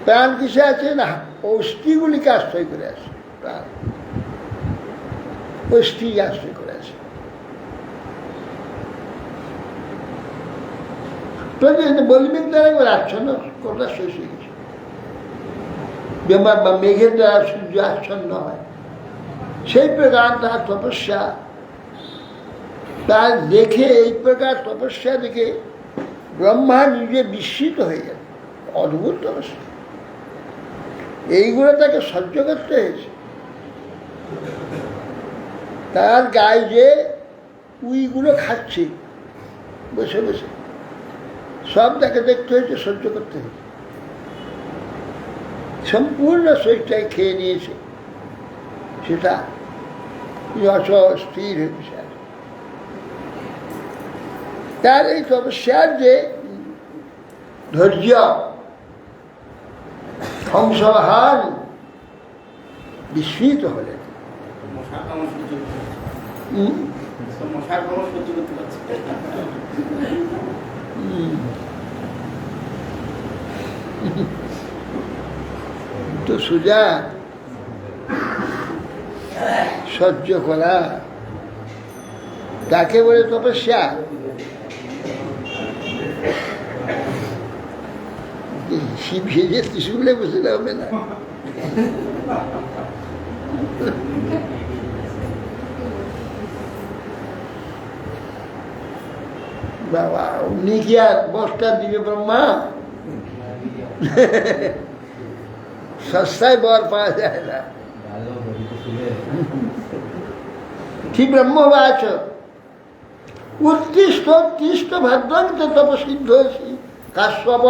প্রাণ কিসে আছে না, অস্থিগুলিকে আশ্রয় করে আছে, প্রাণ অস্থি আশ্রয় করে আছে। বলবেন দ্বারা একবার আচ্ছন্ন করা শেষ হয়ে গেছে। বা মেঘের দ্বারা সূর্য আচ্ছন্ন হয়, সেই প্রকার তার তপস্যা, তার দেখে, এই প্রকার তপস্যা দেখে ব্রহ্মা নিজে বিস্মিত হয়ে গেল। অদ্ভুত তপস্যা, এইগুলো তাকে সহ্য করতে হয়েছে। তার গায়ে যে উইগুলো খাচ্ছে বসে বসে, সব তাকে দেখতে হয়েছে, সহ্য করতে হয়েছে। সম্পূর্ণ শরীরটাই খেয়ে নিয়েছে, সেটা স্থির হয়ে বসে আছে। তার এই তপস্যার যে ধৈর্য, হংসবাহন বিস্মিত হলেন। মশার কামড় সহ্য করতে পারছে না। হুম? মশার কামড় সহ্য করতে পারছে না। তো সোজা সহ্য করা তাকে বলে তপস্যা। শিব সেজে ত্রিশুলে বসলে হবে না। বাবা, উনি কি আর বস্তা দিবে ব্রহ্মা? সস্তায় বর পাওয়া যায় না। ঠিক ব্রহ্মবাচ উত্তিষ্ঠ উত্তিষ্ঠ ভদ্রন্ত তপসিদ্ধসি কাশ্যপ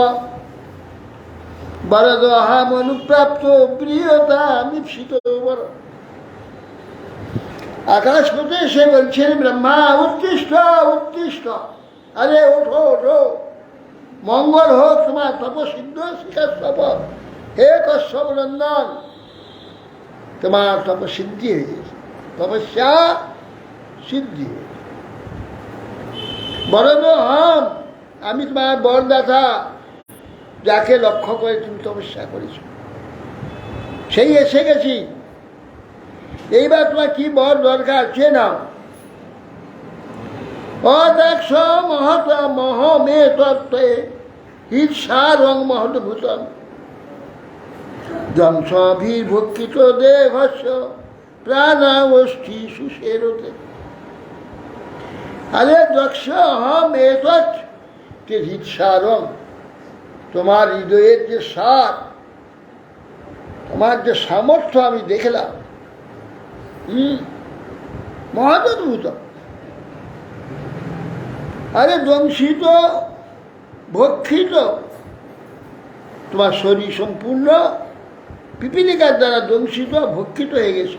বরদহাম অনুপ্রাপ্ত প্রিয়তা মিপ্সিত বর। আকাশ হতে সে বলছেন ব্রহ্মা উত্তিষ্ঠ উত্তিষ্ঠ, আরে ওঠো ওঠো, মঙ্গল হোক তোমার তপসিদ্ধ কাশ্যপ। হে কশ্যপ নন্দন, তোমার তপসিদ্ধি হয়ে গেছে, তপস্যা সিদ্ধি। বরদহাম, আমি তোমার বরদাতা, যাকে লক্ষ্য করে তুমি তপস্যা করেছ সেই এসে গেছি। এইবার তোমার কি বর দরকার চেয়ে নাও। অদক্ষ মহত মহমে তত্ত্বে ঈর্ষা রং মহদ্ভূতম ধ্বংসভির্ভক্ষিত দেহস্য প্রাণাবস্থি সুশেরতে। আরে দক্ষ অহম এতৎ ঈর্ষারং, তোমার হৃদয়ের যে সার, তোমার যে সামর্থ্য আমি দেখলাম, মহাদ্ভুত। আরে দংশিত ভক্ষিত, তোমার শরীর সম্পূর্ণ পিপিলিকার দ্বারা দংশিত ভক্ষিত হয়ে গেছে।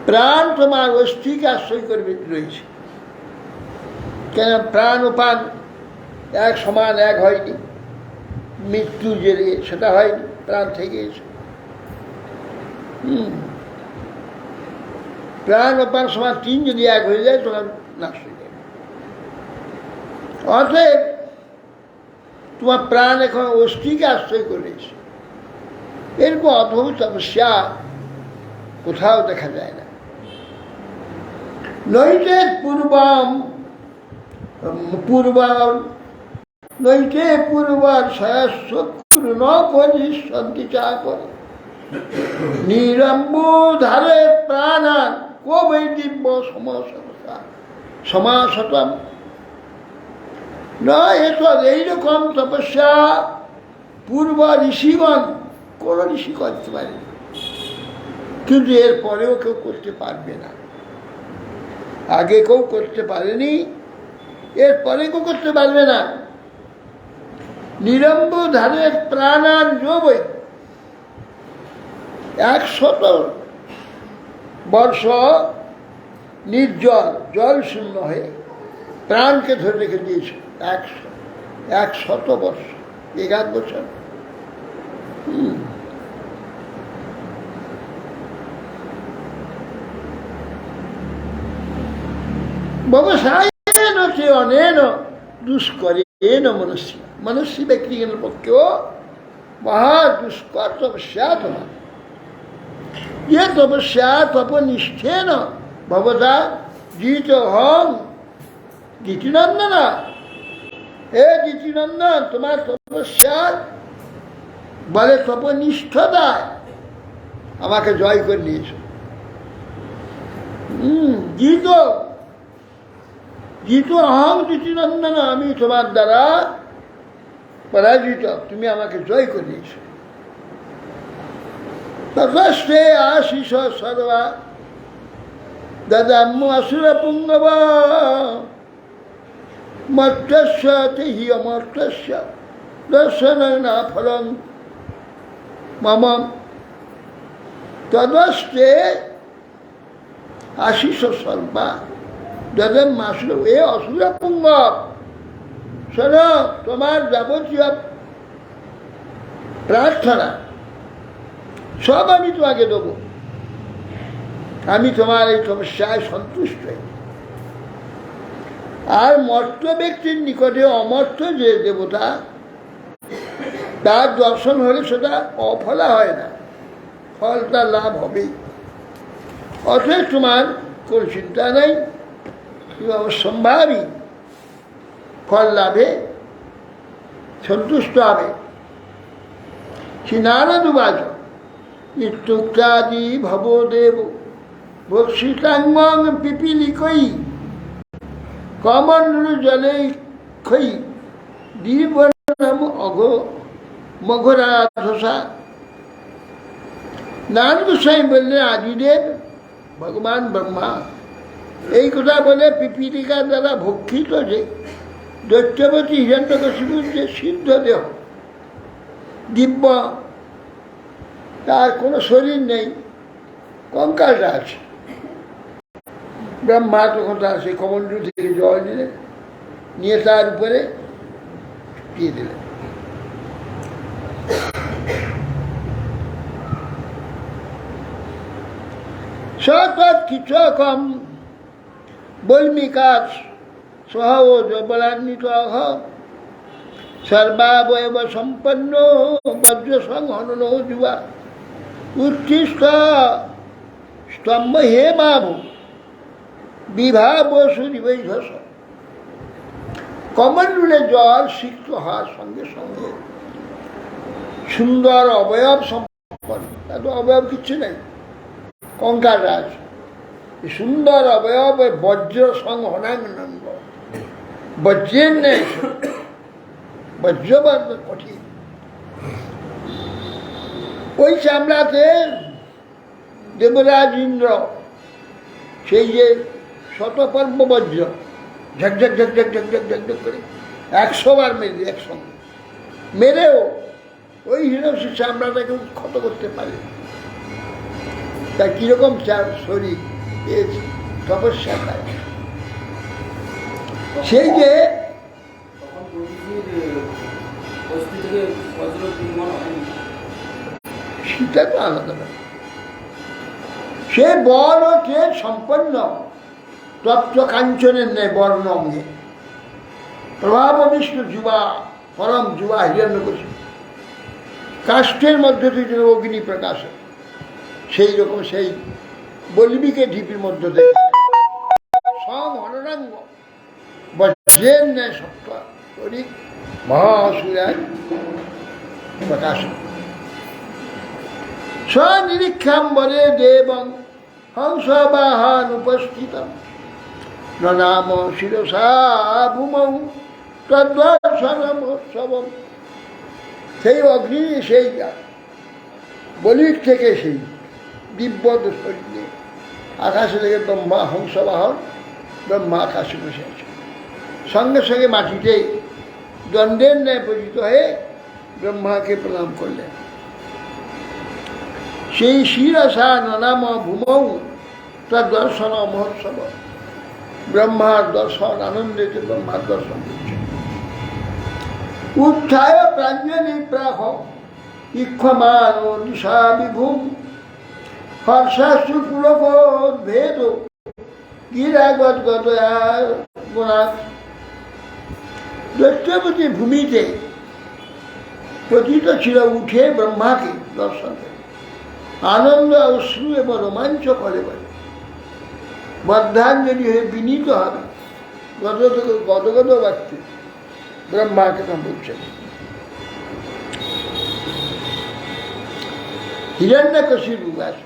প্রাণ তোমার অস্থিকে আশ্রয় করবে রয়েছে। কেন প্রাণ ও পান এক সমান এক হয়নি, মৃত্যু যে সেটা হয়নি, প্রাণ থেকে গেছে। প্রাণ ও পান সমান তিন যদি এক হয়ে যায় তখন নাশ হয়ে যাবে। অতএব তোমার প্রাণ এখন অস্থিকে আশ্রয় করেছে। এরকম অদ্ভুত তপস্যা কোথাও দেখা যায় না। নৈতে পূর্বম পূর্বম নৈতে পূর্বর সয়স্বক্রু ন পরিশন্তি চাপর নিরম্বুধারে প্রাণান কবৈ দিব্য সমাসতম। না, এসব এইরকম তপস্যা পূর্ব ঋষিগণ কোন ঋষি করতে পারে, কিন্তু এর পরেও কেউ করতে পারবে না। আগে কেউ করতে পারেনি, এর পরে কেউ করতে পারবে না। নিরম্বুধারের প্রাণান যোবৈ, 100 বর্ষ নির্জল জল শূন্য হয়ে প্রাণকে ধরে রেখে দিয়েছে। 100 বর্ষ, 11 বছর। ব্যবসায়েন তে অনেন দুষ্করেণ মনুষ্য, মনুষ্য ব্যক্তিগণের পক্ষেও মহা দুষ্কর তপস্যা তোমার। ये तपस्या तपनिष्ठेन भवता जीत हं गीतिनंदन। हे गीतिनंदन, तुम्हार तपस्या বলে তপনিষ্ঠতায় আমাকে জয় করে নিয়েছ। জিত জিত অহং গীতিনন্দন, আমি তোমার দ্বারা পরাজিত, তুমি আমাকে জয় করে নিয়েছ। ততস্তে আশিষ সর্বা দদাম্য আসুর পুঙ্গব মর্ত্যস্য তেহি অমর্ত্যস্য দর্শন না ফলং মম। তদস্তে আশিষ সর্বা দদম আসুর, এ অসুর পুঙ্গব, শোনো, তোমার যাবতীয় প্রার্থনা সব আমি তোমাকে দেবো। আমি তোমার এই তপস্যায় সন্তুষ্ট। আর মর্ত ব্যক্তির নিকটে অমর্ত যে দেবতা, তার দর্শন হলে সেটা অফলা হয় না, ফলটা লাভ হবেই। অতএব তোমার কোনো চিন্তা নেই, তুমি অবশ্যম্ভাবী ফল লাভে সন্তুষ্ট হবে। শ্রী নারদ উবাচ ইত্যুক্তাদি ভবদেব ভক্ষিতাঙ্গং পিপীলিকৈ কমণ্ডলু জলে ক্ষৈ দীপনাম অঘ মঘরাধসা। নারদ গোস্বামী বললেন, আদিদেব ভগবান ব্রহ্মা এই কথা বলে পিপীলিকার দ্বারা ভক্ষিত যে দৈত্যবতী হিরণ্যকশিপুর যে সিদ্ধ দেহ দিব্য, তার কোনো শরীর নেই, কঙ্কালটা আছে। ব্রহ্মা তখন তার সেই কমণ্ডলু থেকে জল দিলেন, নিয়ে তার উপরে দিয়ে দিলেন। সৎকিচকম বল্মিকাত সহ বলান্বিত সর্বাবয়ব সম্পন্ন বজ্রসংহনন যুবা উৎকৃষ্ট স্তম্ভ হে মাভ বিভাব সুরিবৈধস। কমণ্ডলে জল সিক্ত হওয়ার সঙ্গে সঙ্গে সুন্দর অবয়ব সম্পন্ন, এত অবয়ব কিচ্ছু নেই, কঙ্কাল রাজ, সুন্দর অবয়ব বজ্র সংহনানন্দ, বজ্রের নেই, বজ্রবর্ণ কঠিন। ওই চামড়াতে দেবরাজ ইন্দ্র সেই যে শতপর্ব বজ্র ঝকঝক ঝকঝক ঝকঝক ঝকঝক করে 100 বার মেরে, একসঙ্গে মেরেও ওই হিরণের চামড়াটাকে ক্ষত করতে পারে। তা কিরকম শরীর তপস্যা পায়, সেই যে সেটা তো আলাদা না। সে বল ও তেজ সম্পন্ন তত্ত্ব কাঞ্চনের নেই বর্ণ অঙ্গে, প্রভাববিষ্ট যুবা পরম যুবা হিরণ্যকশিপু, কাষ্ঠের মধ্যে থেকে অগ্নি প্রকাশ, সেই রকম সেই বল্মিকে ঢিপির মধ্য থেকে সংহননাঙ্গ বজ্রের ন্যায় সত্য করি মহাসুরার প্রকাশ। স্বনিরীক্ষাম্বরে দেবং হংসবাহান উপস্থিত নাম শিরসা ভূমৌ তদ্দর্শনমোৎসবম। সেই অগ্নি সেই বলির থেকে সেই দিব্য শরীরে আকাশে থেকে ব্রহ্মা হংসবাহন, ব্রহ্মা আকাশে বসে আছে, সঙ্গে সঙ্গে মাটিতে দণ্ডের ন্যায় পরিচিত হয়ে ব্রহ্মাকে প্রণাম করলেন। সেই শিরসা নাম ভূমৌ তার দর্শন মহোৎসব, ব্রহ্মার দর্শন আনন্দেতে ব্রহ্মার দর্শন করছে। উত্থায় প্রাঞ্জলি প্রাহ ইক্ষমান নিশা বিভূম হর্ষাশ্রু পুলকোদ্ভেদ গিরাগত গুণাৎ। দৈত্যবতী ভূমিতে পতিত ছিল, উঠে ব্রহ্মাকে দর্শন করে আনন্দ অশ্রু এবং রোমাঞ্চ করে বলে বদ্ধাঞ্জলি হয়ে বিনীত হবে, গদগদ বাক্যে ব্রহ্মাকে তা বলছেন। হিরণ্যকশিপু আছে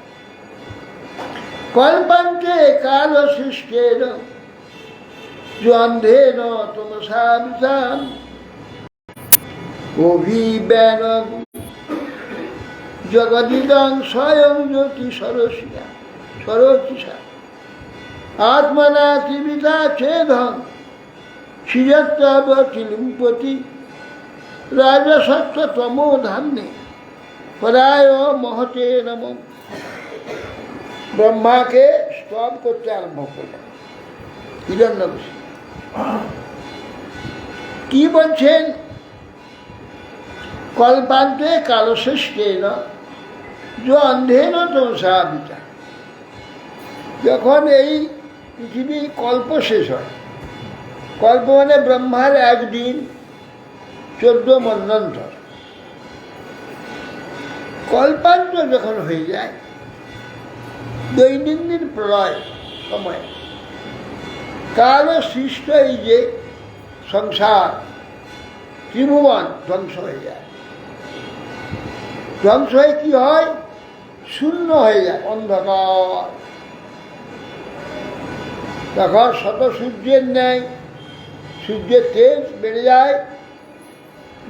কল্পান্তে কাল সৃষ্টেন জন্ধেন তমসা বিশাম অভিব্যান জগদিদং স্বয়ং জ্যোতি সরসিয়া সরসিষা আত্মনা ত্রিবিধা ছেদং শিরস্তব কিলুম্পতি রাজসত্ব তমো ধাম্নে পরায় মহতে নম। ব্রহ্মাকে স্তব করতে আরম্ভ করলেন হিরণ্যকশিপু। কি বলছেন? কল্পান্তে কালশেষ্টেন যে অন্ধেন তমসা বিচার। যখন এই পৃথিবী কল্প শেষ হয়, কল্প মানে ব্রহ্মার একদিন 14 মন্বন্তর, কল্পান্ত যখন হয়ে যায়, দৈনন্দিন প্রলয় সময় কাল সৃষ্ট এই যে সংসার ত্রিভুবন ধ্বংস হয়ে যায়। ধ্বংস হয়ে কি হয়? শূন্য হয়ে যায়, অন্ধকার। তখন শত সূর্যের ন্যায় সূর্যের তেজ বেড়ে যায়,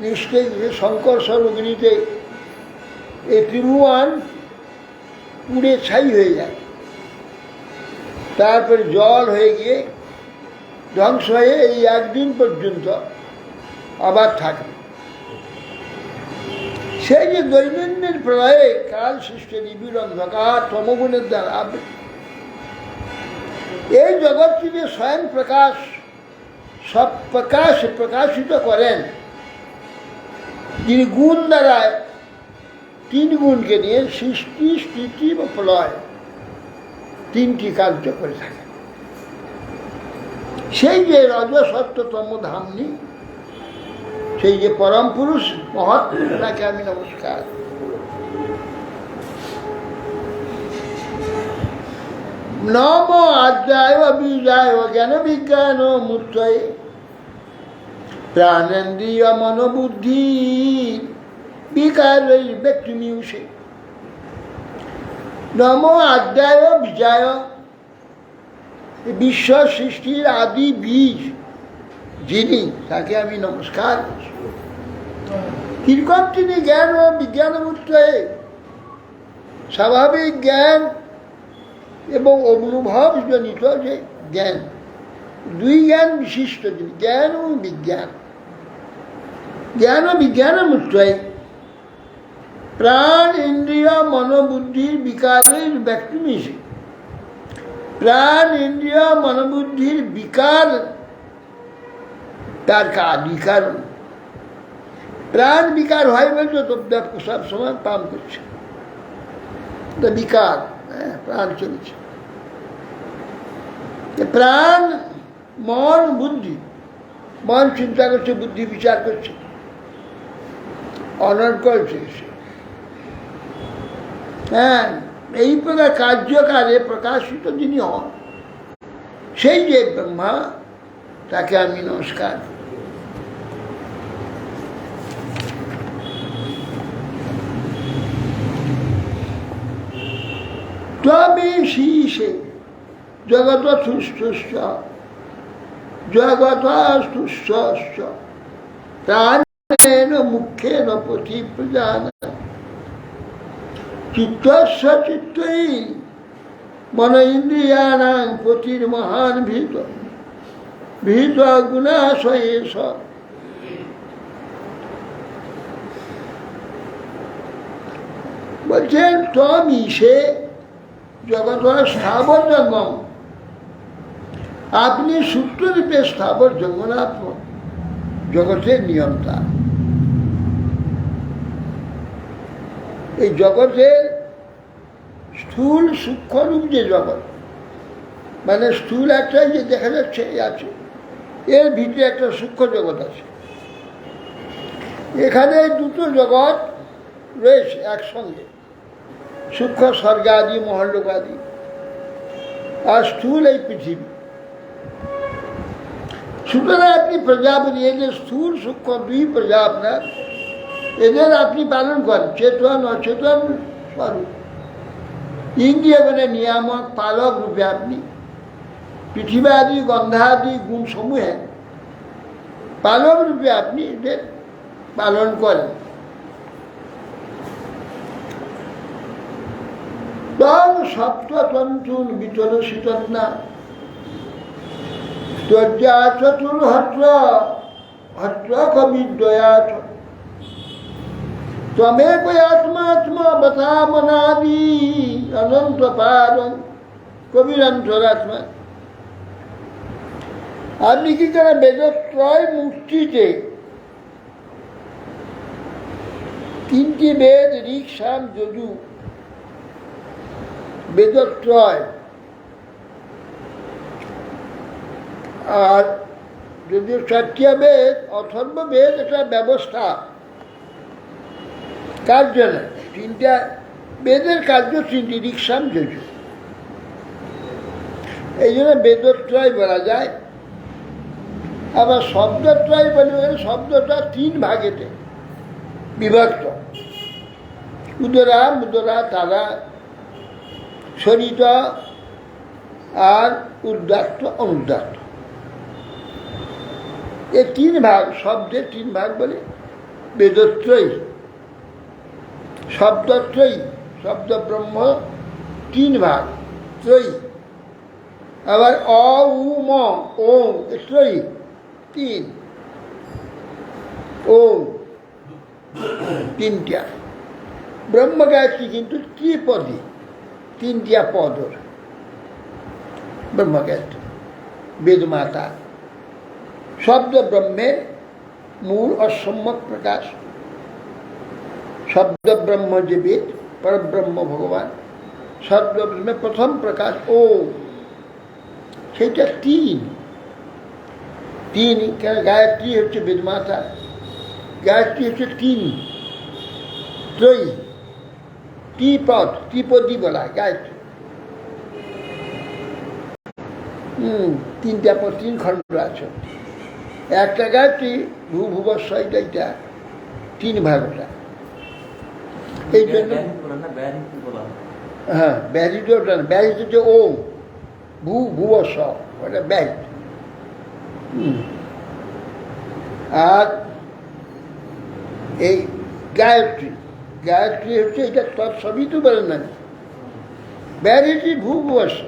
নিশ্চয় সংকর্ষণ অগ্নিতে এই ত্রিভুবন পুড়ে ছাই হয়ে যায়। তারপরে জল হয়ে গিয়ে ধ্বংস হয়ে এই একদিন পর্যন্ত আবার থাকে। সেই যে দৈনন্দিন প্রলয়ে কাল সৃষ্টি নিবিড় অন্ধকার তমগুণের দ্বারা আবৃত, এই জগৎটি যে স্বয়ং প্রকাশ, সব প্রকাশ প্রকাশিত করেন, যিনি গুণ দ্বারা 3 গুণকে নিয়ে সৃষ্টি স্থিতি ও প্রলয় 3টি কার্য করে থাকেন। সেই যে রজসত্তম ধামনি, সেই যে পরম পুরুষ মহৎ, তাকে আমি নমস্কার। নম আদ্যায় বীজায় জ্ঞান বিজ্ঞান মূর্তয়ে প্রাণেন্দ্রিয় মনোবুদ্ধি বিকার ব্যক্তি মিউষে। নম আদ্যায় বীজায়, বিশ্ব সৃষ্টির আদি বীজ যিনি, তাকে আমি নমস্কার করছি। কিরকম তিনি জ্ঞান ও বিজ্ঞান মূর্তয়ে, স্বাভাবিক জ্ঞান এবং অনুভব জনিত যে জ্ঞান, 2 জ্ঞান বিশিষ্ট যিনি, জ্ঞান ও বিজ্ঞান। জ্ঞান ও বিজ্ঞান মূর্তয়ে প্রাণ ইন্দ্রিয় মনোবুদ্ধির বিকারের ব্যক্তি মিশে। প্রাণ ইন্দ্রিয় মনোবুদ্ধির বিকার তার আদি কারণ। প্রাণ বিকার হয় বলছে তো সব সময় পাম করছে, বিকার, প্রাণ চলছে। প্রাণ, মন, বুদ্ধি। মন চিন্তা করছে, বুদ্ধি বিচার করছে, অনর্গল সে। হ্যাঁ, এই প্রকার কার্যকারে প্রকাশিত যিনি হন, সেই যে ব্রহ্মা, তাকে আমি নমস্কার। তবে শীষে জগৎ তুষ্ট, জগৎ তুষ্ট প্রাণেন মুখ্যেন পথি প্রজান চিত্তস্য চিত্তই মন ইন্দ্রিয়াণাং পতির মহান ভীত ভীত গুণাশয়ে সব। বলছেন তমি সে জগৎ স্থাবর জঙ্গম, আপনি সূত্ররূপে স্থাবর জঙ্গনাত্ম, জগতের নিয়ন্তা। এই জগতের স্থূল সূক্ষ্মরূপ যে জগৎ, মানে স্থূল একটা যে দেখা যাচ্ছে আছে, এর ভিতরে একটা সূক্ষ্ম জগৎ আছে। এখানে 2টো জগৎ রয়েছে একসঙ্গে, সূক্ষ্ম স্বর্গাদি মহল্লোকাদি, আর স্থূল এই পৃথিবী। সুতরাং আপনি প্রজাপতি, এই যে স্থূল সূক্ষ্ম 2 প্রজা আপনার, এদের আপনি পালন করেন চেতন অচেতন স্বরূপ। ইন্দ্রিয় মানে নিয়ামক পালক রূপে আপনি পৃথিবী গন্ধাদি গুণসমূহে পালক রূপে আপনি এদের পালন করেন। তং সপ্ততন্তুন বিতল শীতন্না ত্বজা চতুর্হত্র হত্র কবিদ্বয়াচ ত্বমেক আত্মাত্মা বতামনাদি অনন্ত পারং কবিরন্তরাত্মা। আপনি কি করে বেদত্রয় মূর্তিতে তিনটি বেদ ঋক সাম যজু বেদত্রয়, আর যদিও চারটিয়া বেদ অথর্ব বেদ, এটা ব্যবস্থা কার্য নয়। তিনটা বেদের কার্য তিনটি ঋক সাম যজু, এই জন্য বেদত্রয় বলা যায়। আবার শব্দত্রয় বলে, শব্দটা তিন ভাগেতে বিভক্ত: উদরা, মুদরা, তারা, সরিত আর উদ্দাত্ত, অনুদাত্ত। এই তিন ভাগ, শব্দের তিন ভাগ বলে বেদত্রয়ী। শব্দত্রয়ী, শব্দ ব্রহ্ম তিন ভাগ, ত্রয়ী। আবার অ, উ, ম, ওম, ত্রয়ী তিন, ওম তিনটা। ব্রহ্ম গায়ত্রী কিন্তু ত্রিপদী, তিনটিয়া পদর ব্রহ্ম গায়ত্রী, বেদমাতা। শব্দ ব্রহ্মের মূল অসম্যক প্রকাশ। শব্দ ব্রহ্ম যে বেদ, পরব্রহ্ম ভগবান, শব্দ ব্রহ্মের প্রথম প্রকাশ ও, সেটা তিন। কেন গায়ত্রী হচ্ছে বেদমাতা, গায়ত্রী হচ্ছে তিন, ত্রয়ী, ত্রিপদ, ত্রিপদী বলা গায়ত্রী। তিনটা পর তিন খণ্ড আছে। একটা গায়ত্রী ভূভুবস্বয়, এটা তিন ভাগটা। এই জন্য হ্যাঁ, ব্যাহৃত, ব্যাহৃত হচ্ছে ও, ভূভুবস্ব, ওটা ব্যাহৃত। আর এই গায়ত্রী, গায়ত্রী হচ্ছে এটা তৎসবই তো বলেন না, ব্যাহৃতি ভূভুবস্ব।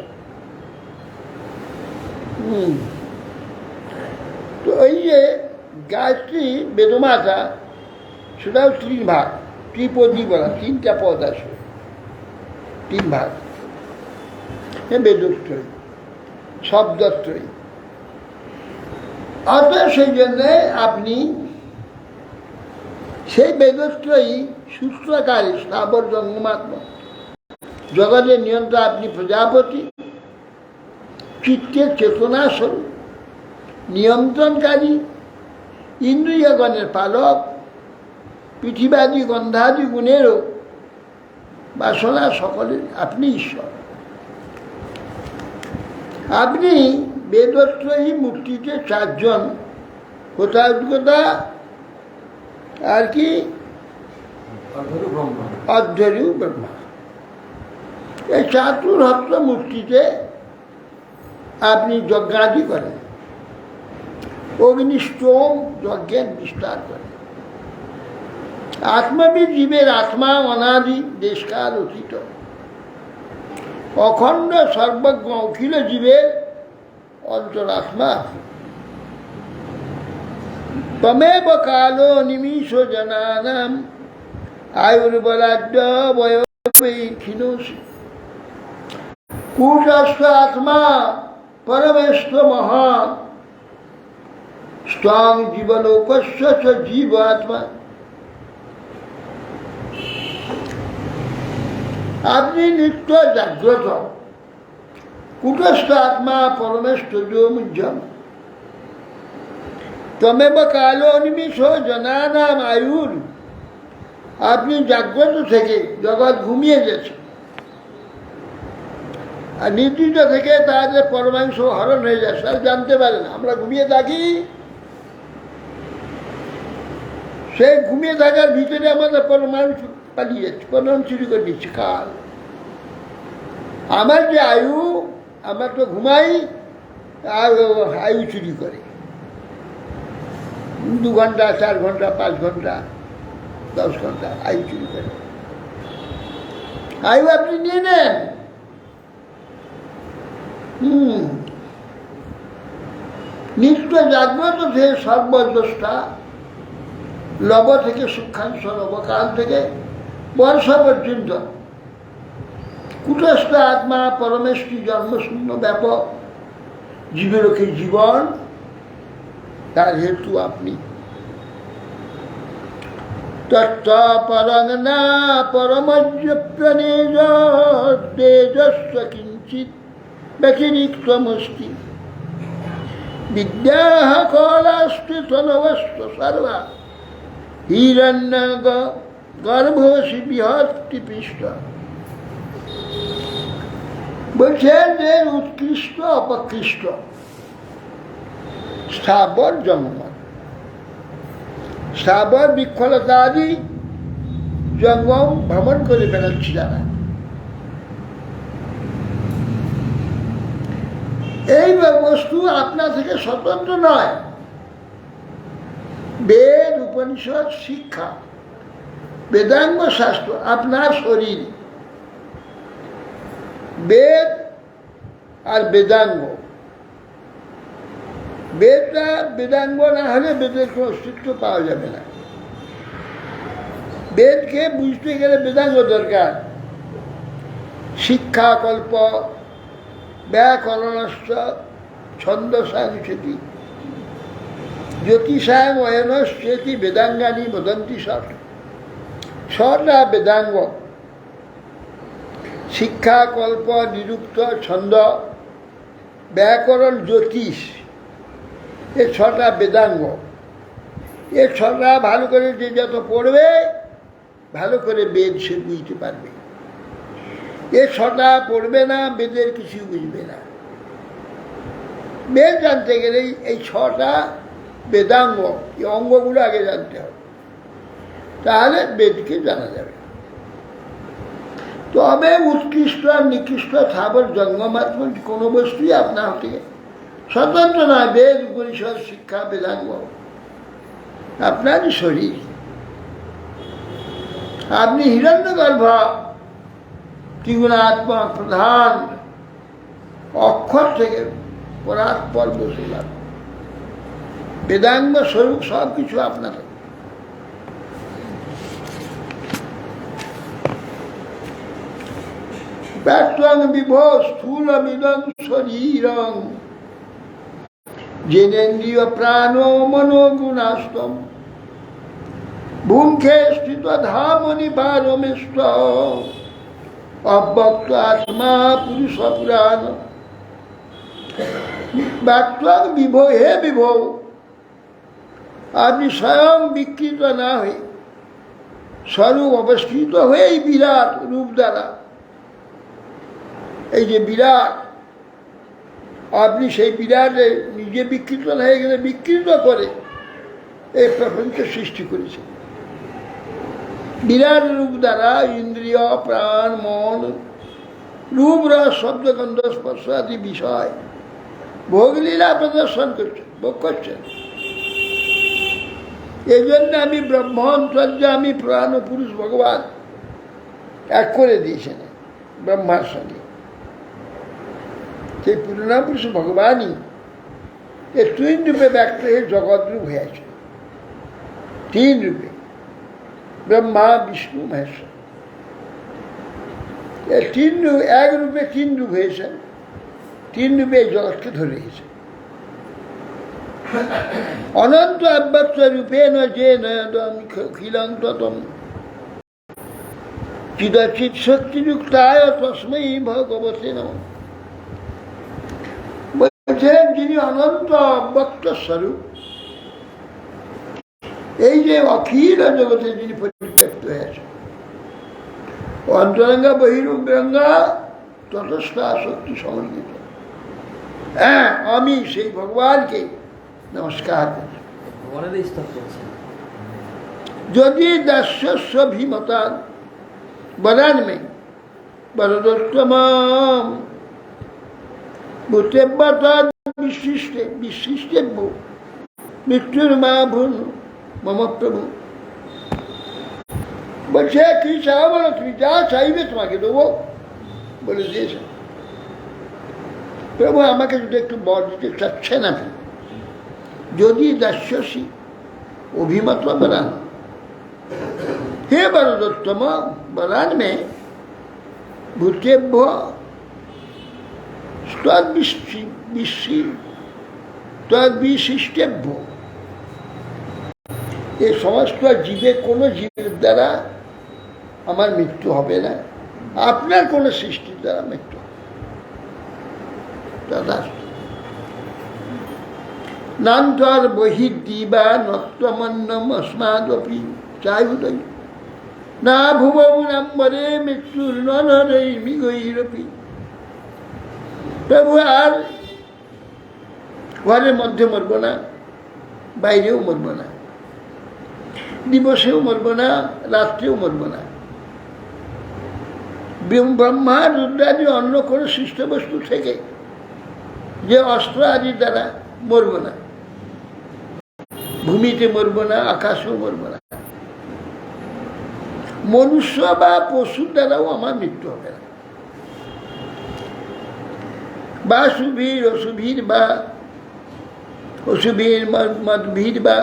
তো এই যে গায়ত্রী বেদমাতা, সেটাও তিন ভাগ, ত্রিপদী বলা, তিনটা পদ আছে, তিন ভাগ। বেদত্রয়ী, শব্দত্রয়ী। অতএব সেই জন্যে আপনি সেই বেদত্রয়ী সূত্রকারী, স্থাবর জঙ্গমাত্মক জগতের নিয়ন্ত্রণ আপনি প্রজাপতি, চিত্তের চেতনা স্বরূপ, নিয়ন্ত্রণকারী, ইন্দ্রিয়গণের পালক, পৃথিবীবাদী গন্ধাদি গুণেরও বাসনা সকলের আপনি ঈশ্বর। আপনি বেদত্রয়ী মূর্তিতে চারজন, কোথায় কোথা আর কি অধ্বরু ব্রহ্মা। এই চাতুর্হস্ত মূর্তিতে আপনি যজ্ঞাদি করেন, অগ্নিষ্টোম যজ্ঞের বিস্তার করেন। আত্মবিদ জীবের আত্মা অনাদি, দেশকাল অতীত, অখণ্ড সর্বজ্ঞ অখিল জীবের অন্তরাত্মা। তমেব কালো নিমিষ জনানাম আয়ুর্বলাদ্য বয়োক্ষীণোষি। কূটস্থ আত্মা পরমেষ্ঠ মহান, স্ত্বং জীবলোকস্য চ জীব আত্মা। আপনি নিত্য জাগ্রত, কূটস্থ আত্মা পরমেষ্ঠ যোমুজ্জম। তমেব কালো নিমিষ জনানাম আয়ুর। আপনি জাগ্রত থেকে জগৎ ঘুমিয়ে গেছে, আর নিদ্রিত থেকে তাদের পরমাংশ হরণ হয়ে যায়, তারা জানতে পারে না। আমরা ঘুমিয়ে থাকি, সেই ঘুমিয়ে থাকার ভিতরে আমাদের পরমাংশ পালিয়ে যাচ্ছে, পরমাংশ চুরি করে দিচ্ছে কাল। আমার যে আয়ু, আমরা তো ঘুমাই আর আয়ু চুরি করে, 2 ঘন্টা 4 ঘন্টা 5 ঘন্টা 10 ঘন্টা আয়ু চুরি করে। আয়ু আপনি নিয়ে নেন। নিত্য জাগ্রত যে সর্বদ্রষ্টা, লব থেকে সূক্ষ্মাংশ, লবকাল থেকে বর্ষা পর্যন্ত, কূটস্থ আত্মা পরমেষ্ঠী জন্মশূন্য ব্যাপক, জীবেরকে জীবন তার হেতু আপনি। তত্ত্বপরং না পরমজ্ঞ প্रणेज तेजस्व किंचित व्यतिरिक्तमस्ति विद्याः कौलास्ति तनवस्व सर्वा हिरण्यग गर्भोषि बृहत्ति पृष्ठ। বলছেন যে উৎকৃষ্ট অপকৃষ্ট স্থাবর জঙ্গম, স্থাবর বৃক্ষলতা আদি জঙ্গম ভ্রমণ করে বেড়াচ্ছি যারা, এই বস্তু আপনা থেকে স্বতন্ত্র নয়। বেদ উপনিষদ শিক্ষা বেদাঙ্গ শাস্ত্র আপনার শরীর, বেদ আর বেদাঙ্গ, বেদটা বেদাঙ্গ না হলে বেদের কোনো অস্তিত্ব পাওয়া যাবে না। বেদকে বুঝতে গেলে বেদাঙ্গ দরকার। শিক্ষা কল্প ব্যাকরণস্য ছন্দসাংসেতি জ্যোতিষাং অয়নশ্চেতি বেদাঙ্গানি বদন্তি ষট। ছটা বেদাঙ্গ, শিক্ষা কল্প নিরুক্ত ছন্দ ব্যাকরণ জ্যোতিষ, এ ছটা বেদাঙ্গ। এ ছটা ভালো করে যে যত পড়বে ভালো করে বেদ সে বুঝতে পারবে। এ ছটা পড়বে না বেদের কিছু বুঝবে না। বেদ জানতে গেলেই এই ছটা বেদাঙ্গ, এই অঙ্গগুলো আগে জানতে হবে, তাহলে বেদকে জানা যাবে। তবে উৎকৃষ্ট আর নিকৃষ্ট স্থাবর জঙ্গমাত্ম কোনো বস্তুই আপনার থেকে স্বতন্ত্র নয়। বেদ উপনিষদ শিক্ষা বেদাঙ্গ আপনারই শরীর। আপনি হিরণ্যগর্ভ ত্রিগুণাত্মা প্রধান অক্ষর থেকে পরাৎপর বসিলাম, বেদাঙ্গ স্বরূপ সব কিছু আপনার। ব্যক্তং বিভো স্থূলমিদং শরীরং জেনেন্দ্রিয় প্রাণ মনোগুণাস্তম ভূমখে স্থিত ধামনি পারমেষ্ট অব্যক্ত আত্মা পুরুষ পুরাণ। ব্যক্তং বিভো, হে বিভো, আপনি স্বয়ং বিকৃত না হয়ে স্বরূপ অবস্থিত হয়ে এই বিরাট রূপ দ্বারা, এই যে বিরাট, আপনি সেই বিরাটে নিজে বিকৃত হয়ে গেলে বিকৃত করে এই প্রপঞ্চ সৃষ্টি করেছেন। বিরাট রূপ দ্বারা ইন্দ্রিয় প্রাণ মন রূপ রস শব্দ গন্ধ স্পর্শ আদি বিষয় ভোগলীলা প্রদর্শন করছেন, ভোগ করছেন। এই জন্য আমি ব্রহ্ম অন্তর্যামী প্রাণ পুরুষ ভগবান এক করে দিয়েছেন ব্রহ্মার সঙ্গে। সেই পুরনা পুরুষ ভগবানই এই তিন রূপে ব্যক্ত হয়ে জগৎরূপ হয়েছে। তিন রূপে, ব্রহ্মা বিষ্ণু মহেশ্বর। এই তিন রূপ, এক রূপে তিন রূপ হয়েছেন, তিন রূপে এই জগৎকে ধরে রেখেছেন। অনন্ত অব্যক্ত রূপে যে নয়খিলং ততম চিদচিৎ শক্তিযুক্তায় তস্মৈ ভগবতে নমঃ। বলছেন যিনি অনন্ত অব্যক্ত স্বরূপ, এই যে অখিল জগতে যিনি পরিত্যক্ত হয়েছেন, অন্তরঙ্গা বহিরঙ্গা ততস্থ আসক্তি সমন্বিত, হ্যাঁ আমি সেই ভগবানকে নমস্কার করি। যদি দাস্যস্য ভীমতান বদান মে বরদোত্তমম ভূতেব্যতাদ বিশিষ্টে বিশিষ্টেভ্য মৃত্যুর মা ভুন মম প্রভু। বলছে কি চাও বলো, তুমি যা চাইবে তোমাকে দেবো বলে দিয়েছে। প্রভু আমাকে যদি একটু বর দিতে চাচ্ছেন আপনি, যদি দাস্যসী অভিমত বরান, হে বরদোত্তম বরান মে ভূতেভ্য তদ্বিশিষ্টেভ্য এই সমস্ত জীবে কোনো জীবের দ্বারা আমার মৃত্যু হবে না, আপনার কোনো সৃষ্টির দ্বারা মৃত্যু হবে। দাদা নান্তর বহির্দিবা নত্বমন্নম অস্মাদপি চাই উদয় না ভুবনাম্বরে মৃত্যুর নরই মিগৈরপি। প্রভু আর ঘরের মধ্যে মরব না, বাইরেও মরব না, দিবসেও মরব না, রাত্রেও মরব না। ব্রহ্মা রুদ্রাদি অন্য কোনো সৃষ্ট বস্তু থেকে যে অস্ত্র আদি দ্বারা মরব না, ভূমিতে মরব না, আকাশেও মরব না। মনুষ্য বা পশুর দ্বারাও আমার মৃত্যু হবে না। বা সুবীর অসুবীর বা অসুবীর মদভীর বা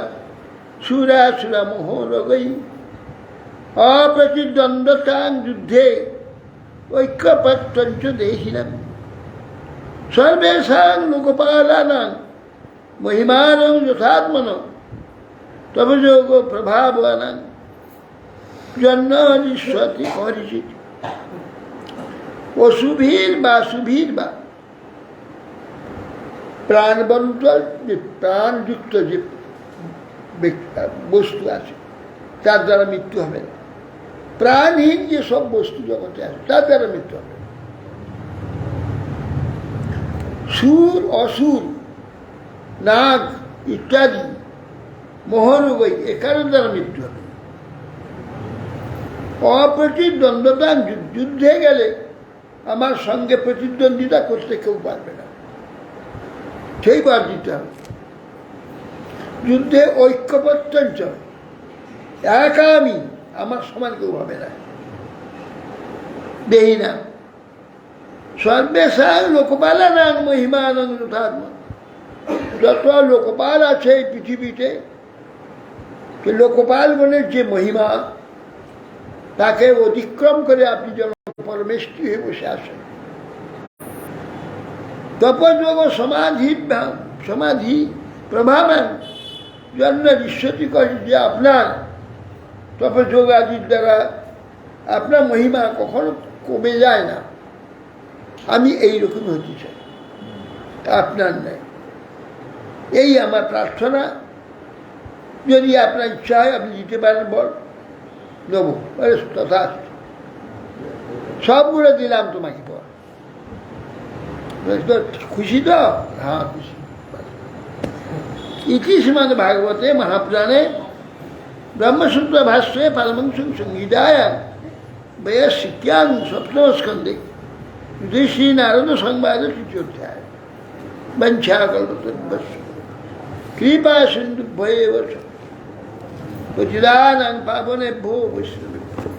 সুরাসুরা মোহ রোগই অপ্রতিদ্বন্দ্বতাং যুদ্ধে ঐক্যপত্যঞ্চ দেহিনাম সর্বেষাং লোকপালানাং মহিমানং যথাত্মন তবযোগ প্রভাবানাং জন্মনিশ্বতি পরিচিত। অশুভীর বা শুভীর বা প্রাণবন্ত যে প্রাণযুক্ত যে বস্তু আছে তার দ্বারা মৃত্যু হবে না। প্রাণহীন যে সব বস্তু জগতে আছে তার দ্বারা মৃত্যু হবে। সুর অসুর নাগ ইত্যাদি মোহরোগই একার দ্বারা মৃত্যু হবে। অপ্রতিদ্বন্দ্বতা যুদ্ধে গেলে আমার সঙ্গে প্রতিদ্বন্দ্বিতা করতে কেউ পারবে না, সেইবার দিতে হবে। যুদ্ধে ঐক্যপত্যঞ্চ একা আমি, আমার সমান কেউ হবে না। দেহি না সর্বেশাং লোকপালানাং মহিমানং যথাত্ম। যত লোকপাল আছে এই পৃথিবীতে, লোকপালগণের যে মহিমা তাকে অতিক্রম করে আপনি যেন পরমেষ্ঠী হয়ে বসে আসেন। তপযোগ সমাধি প্রভাবান জন্য ঈশ্বরী করে যে আপনার তপযোগ আদির দ্বারা আপনার মহিমা কখনো কমে যায় না। আমি এইরকম হতে চাই, আপনার নেই। এই আমার প্রার্থনা। যদি আপনার ইচ্ছা হয় আপনি দিতে পারেন বল, নেব। তথা সবগুলো দিলাম তোমাকে পর। খুশি তো? হ্যাঁ খুশি। ইতি শ্রীমদ্ ভাগবতে মহাপুরাণে ব্রহ্মসূত্র ভাষ্যে পারমংসং সংহিতায় বয়সিক্যাং সপ্তম স্কন্ধে ঋষি নারদ সংবাদ তৃতীয়োধ্যায় বঞ্ছাকল্পতরুভ্যশ্চ কৃপা সিন্ধুভ্যেব পতিতানাং পাবনেভ্যো বৈষ্ণবেভ্যো।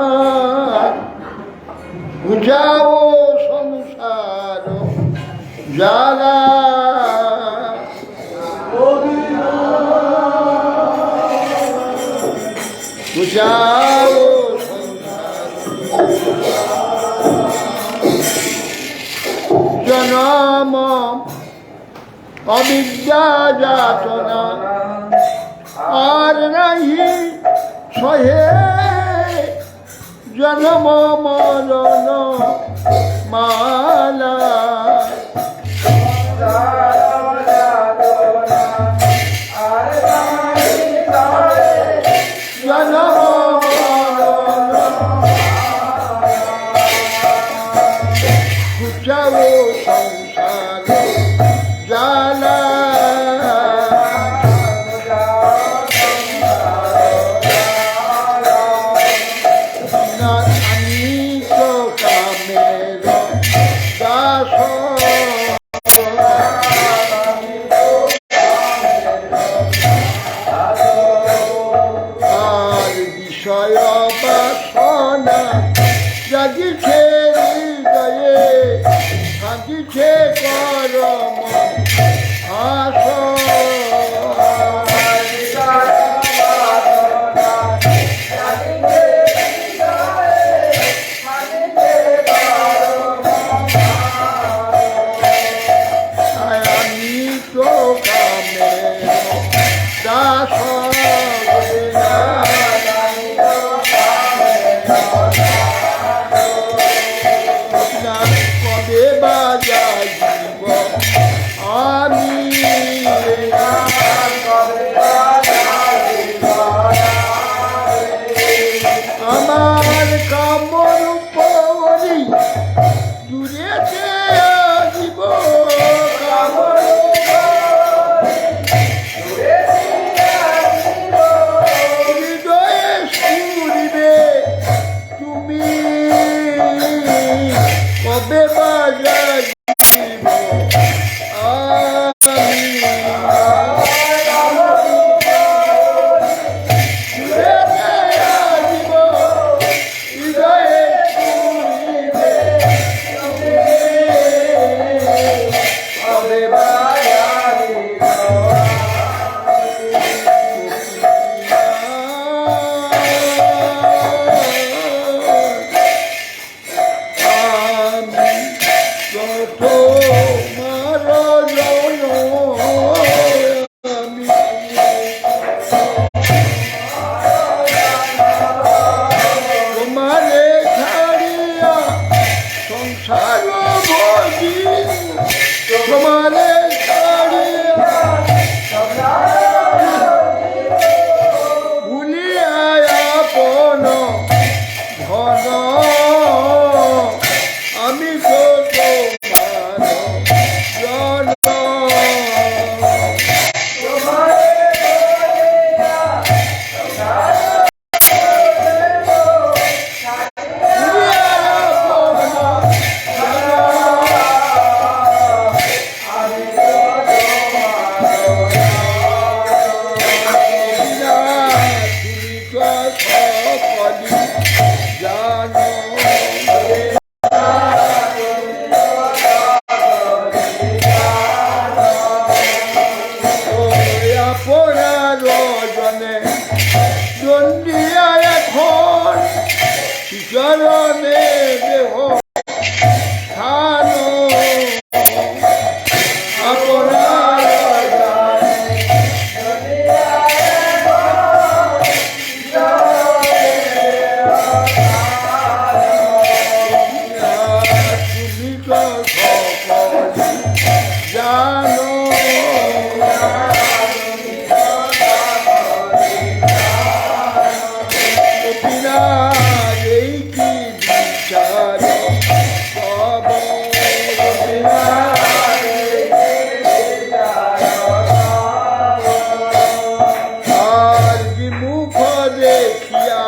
গোপীনাথ বুঝাও সংসার জ্বালা, বুঝাও জনম অবিদ্যা যাতনা আর নাহি সহে জন্ম মরণ মালা। জন্ম করম হাস আমি তো কামের দাস কবে বাজাইব আমি আমার কামর পরি দূরেতে আসিব কামর হৃদয়ে সুরিবে তুমি কবে বাজাইব তোমারে ছাড়িয়া সংসার ভোগী তোমারে ছাড়িয়া ভুলিয়া আপন ধন আমি তো তোমার জন্ডিয়া এখন চরণে দেহ স্থানো আপনার তুমি তো জানো এই কি বিচার আর বিমুখ দেখিয়া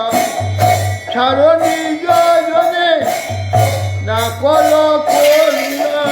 ছাড়ো নিজ জনে না কল করিয়া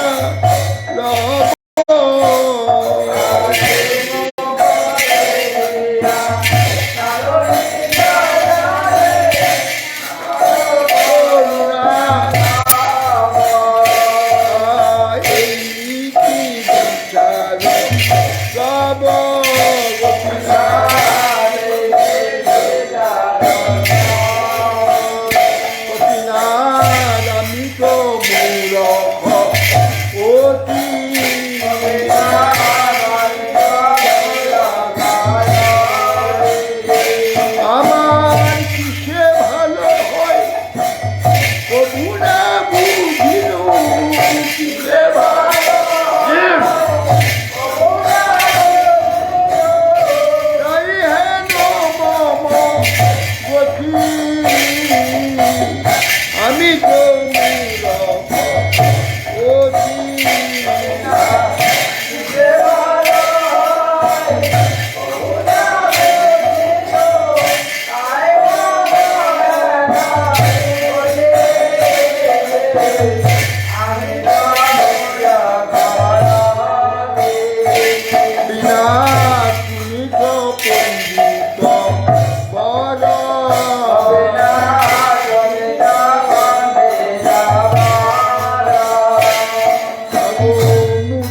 আমি তো মূরখ অতি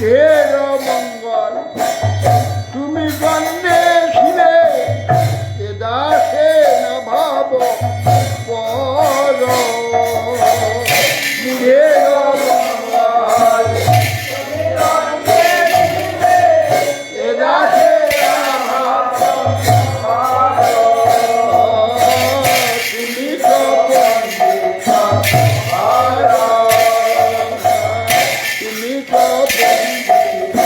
মুখের মঙ্গল তুমি জন্মে ছিলে এ দাসে না ভাব পর মুখের মঙ্গল এ দাসে না ভাব পর। তুমি তো পণ্ডিত তুমি তো পণ্ডিত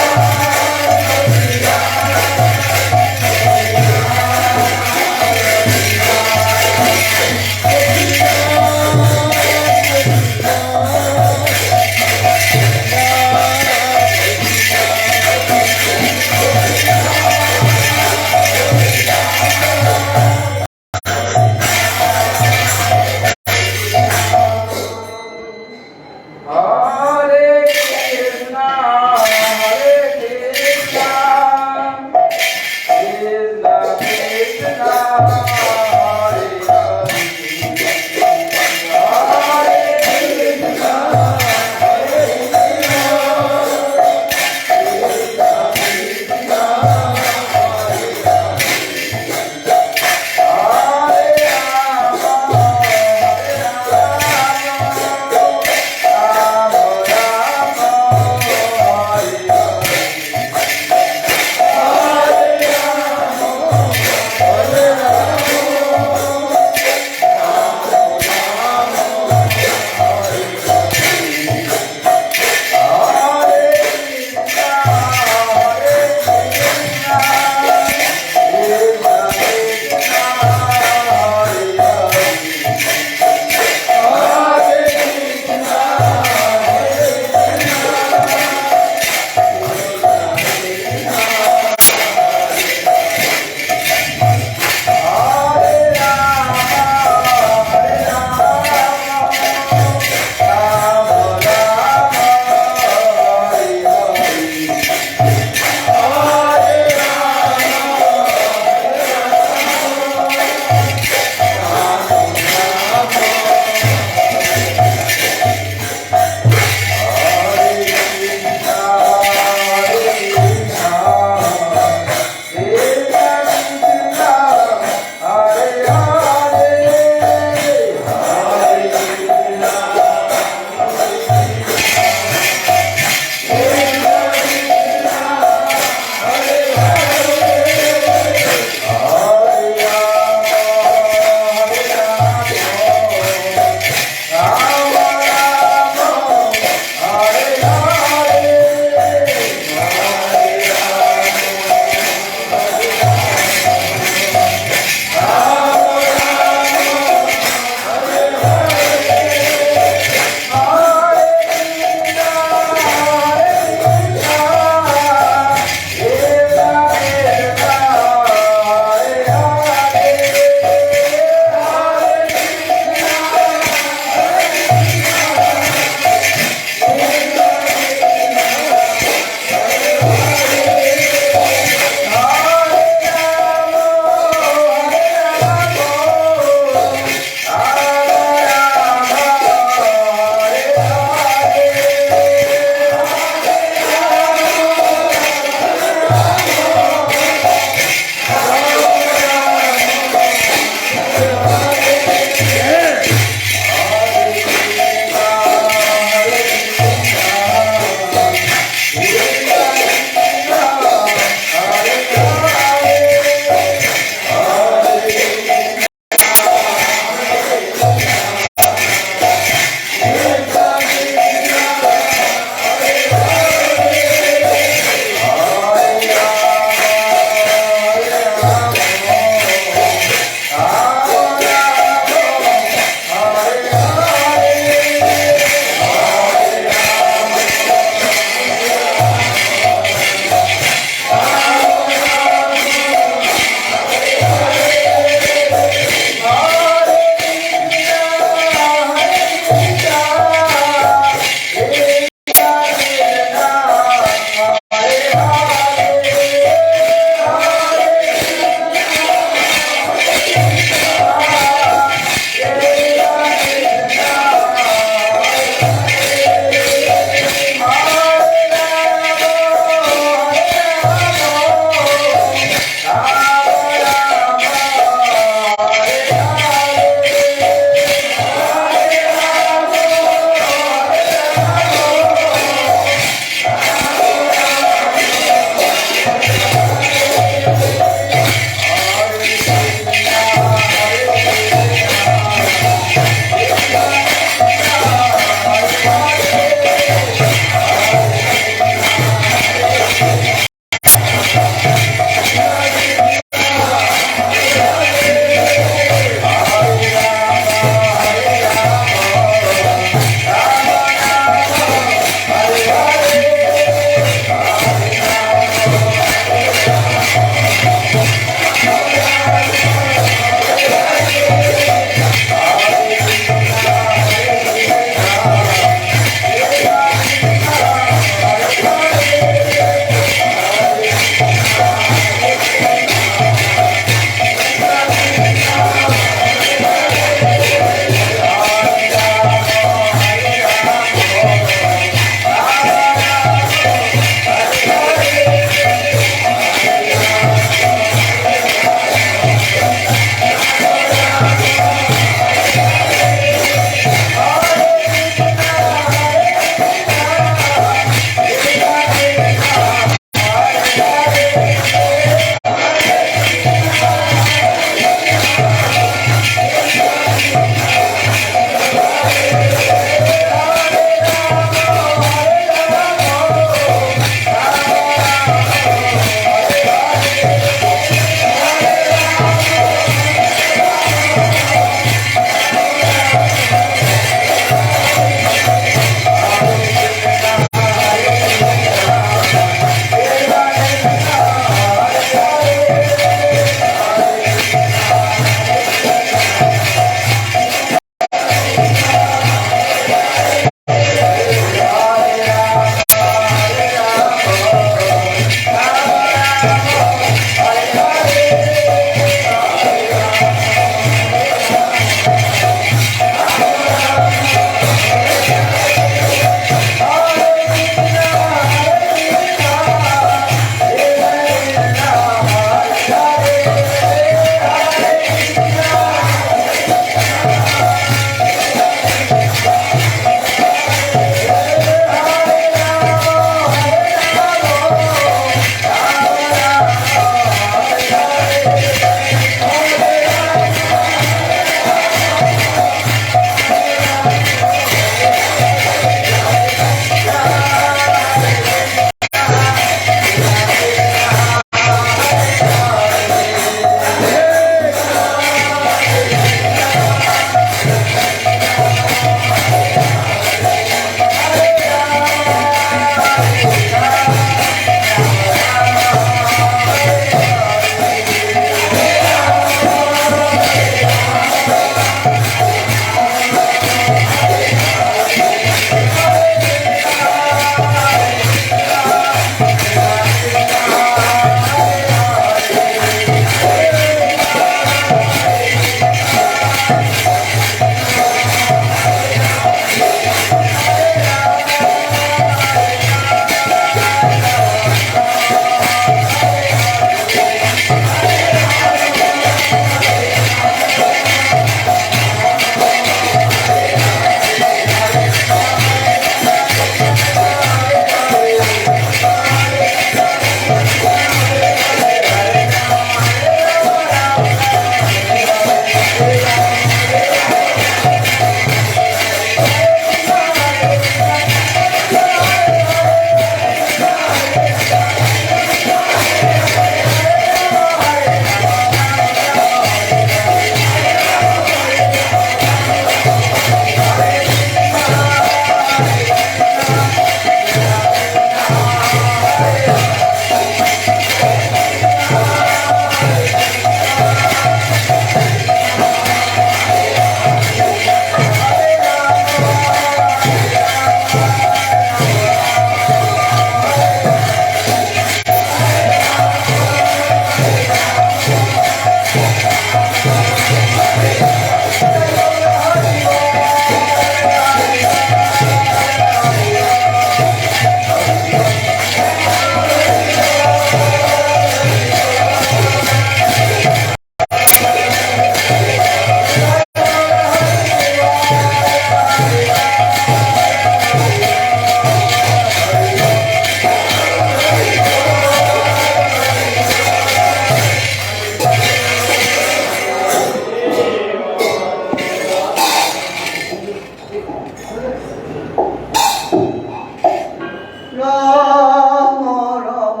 রাম রাম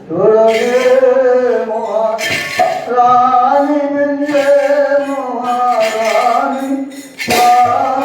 তুলসী মহারানী বিন্দে মহারানী রাম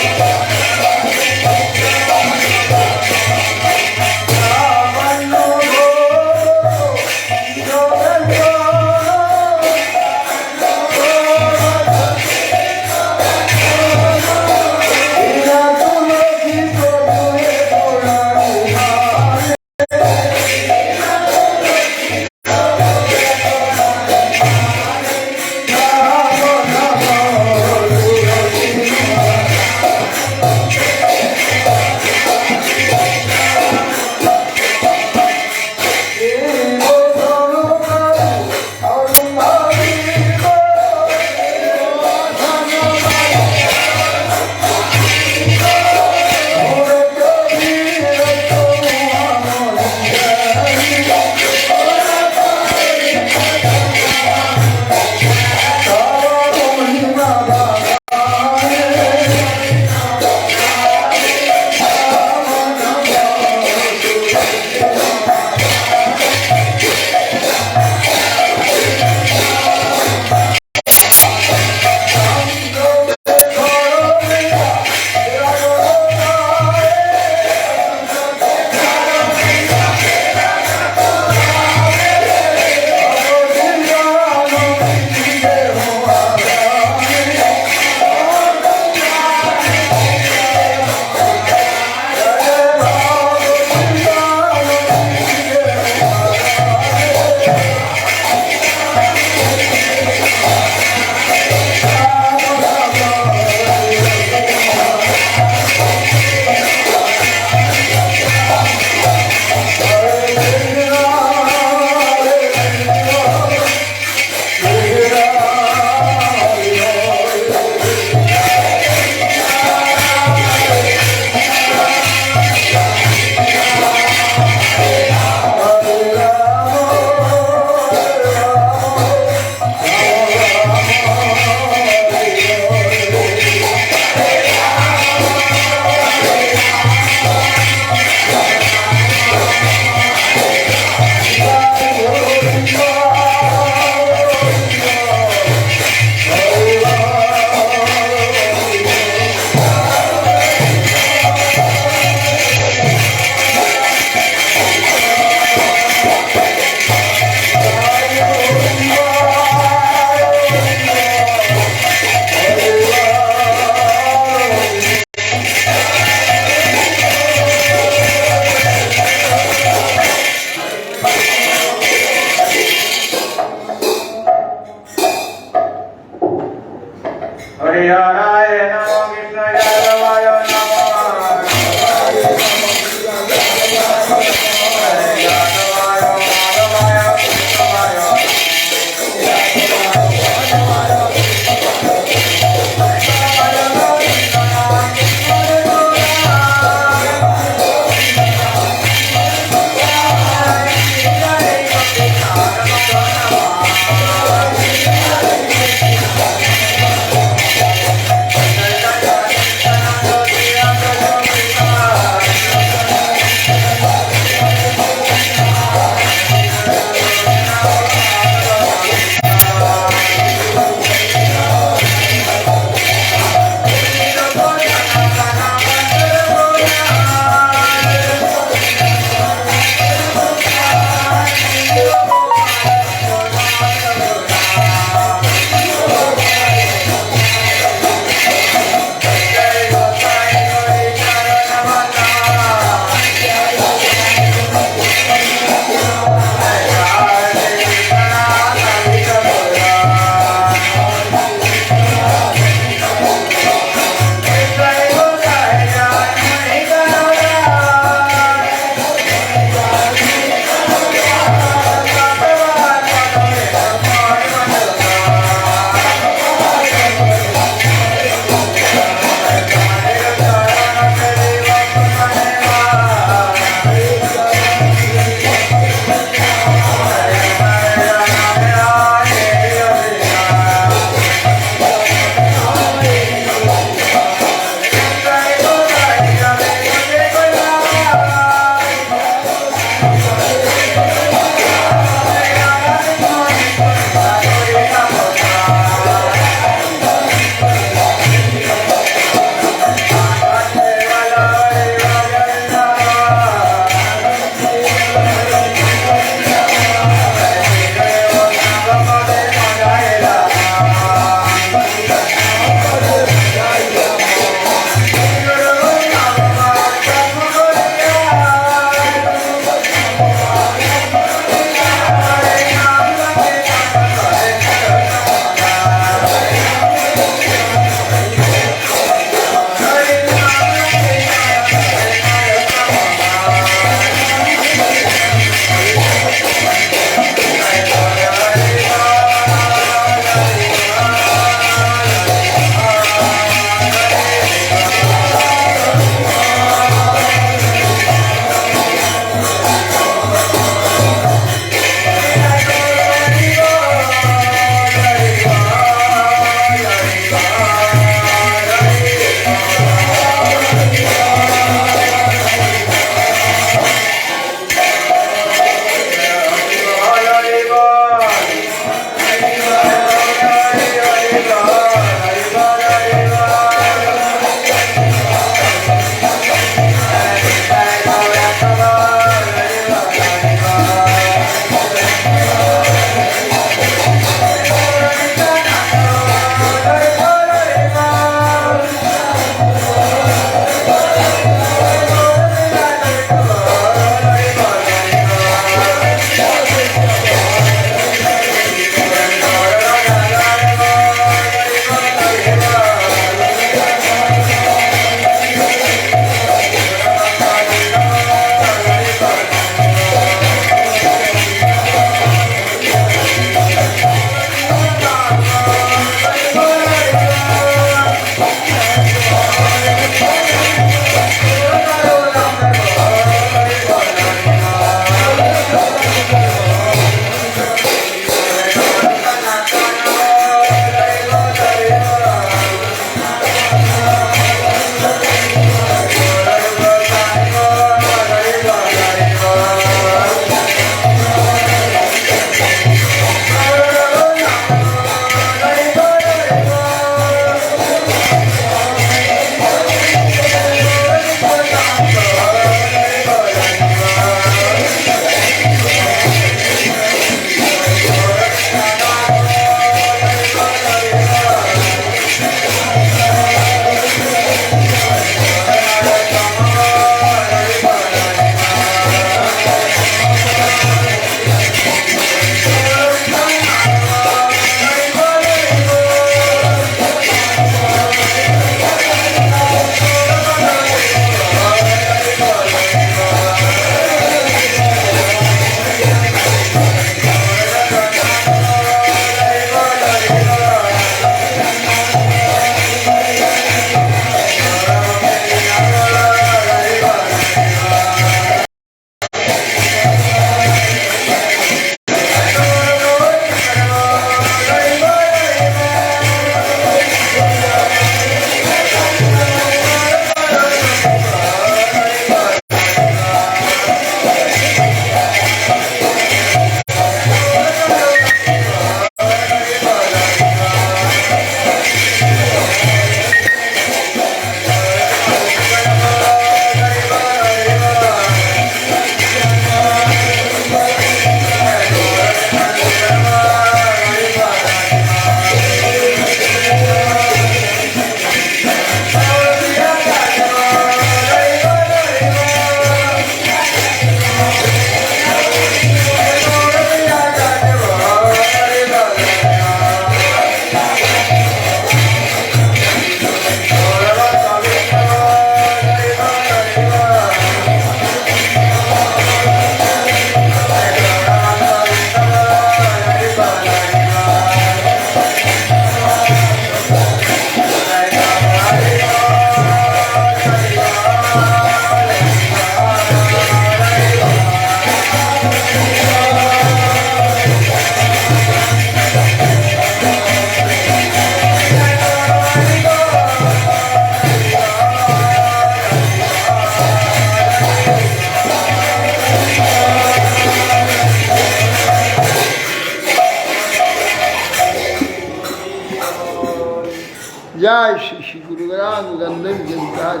नंदन गिरिराज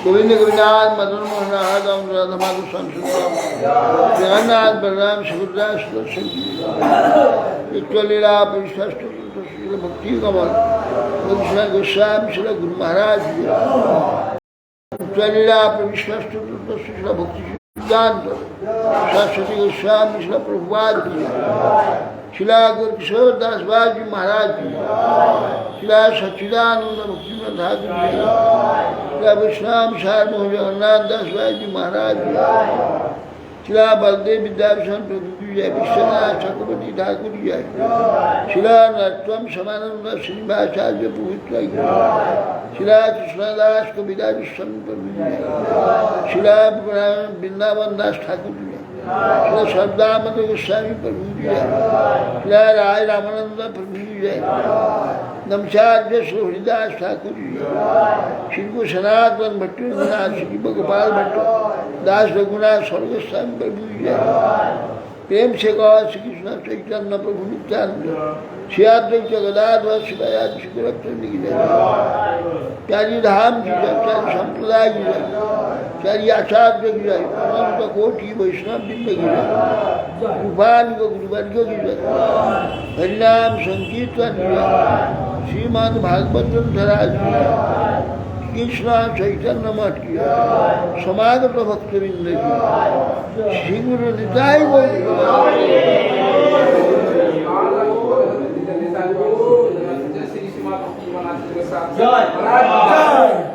गोविंद गोविंदान मदन मोहन राधा राधा माधव संसुराम जगन्नाथ बलराम सुभद्रा सुदर्शन लीला परिष्ठ भक्ति कमल कृष्ण गोस्वामी श्री गुरु महाराज लीला परिष्ठ भक्ति सिद्धांत सरस्वती गोस्वामी श्री प्रभुपाद शिला गुरु किशोर दास बाजी महाराज जी शिला सच्चिदानंद भक्ति ठाकुर जी शिला विश्राम सारमोह जगन्नाथ दास बाजी महाराज जी शिला बलदेव विद्याभूषण प्रभु जी जय विश्वनाथ चक्रवर्ती ठाकुर जी जय शिला नरोत्तम समानंद श्रीनिवासाचार्य प्रभु जय शिला कृष्णदास कविता विश्वनाथ प्रभु जी जय शिला वृंदावन दास ठाकुर जी शिला सरदामद गोस्वामी प्रभु जी जय शिला राय रामानंद प्रभु जी जय नमचार्य श्री हरिदास ठाकुर जी श्री को सनातन भट्ट रघुनाथ श्री गोपाल भट्ट दास रघुनाथ स्वर्गोस्वामी प्रभु जी जय प्रेम से कहो श्री कृष्ण चैतन्य प्रभु नित्यानंद श्री अद्वैत गदाधर शिवायादि शिवरत्न की जय प्यारी धाम की जय प्यारी संप्रदाय की जय प्यारी आचार्य की जय अनंत कोटि वैष्णव वृंद की जय रूपान को गुरुवर्गो की जय हरिनाम संकीर्तन की जय श्रीमद भागवत धराज की जय कृष्ण चैतन्य मठ की समागत भक्तवृंद की श्री गुरु निताय गौर जय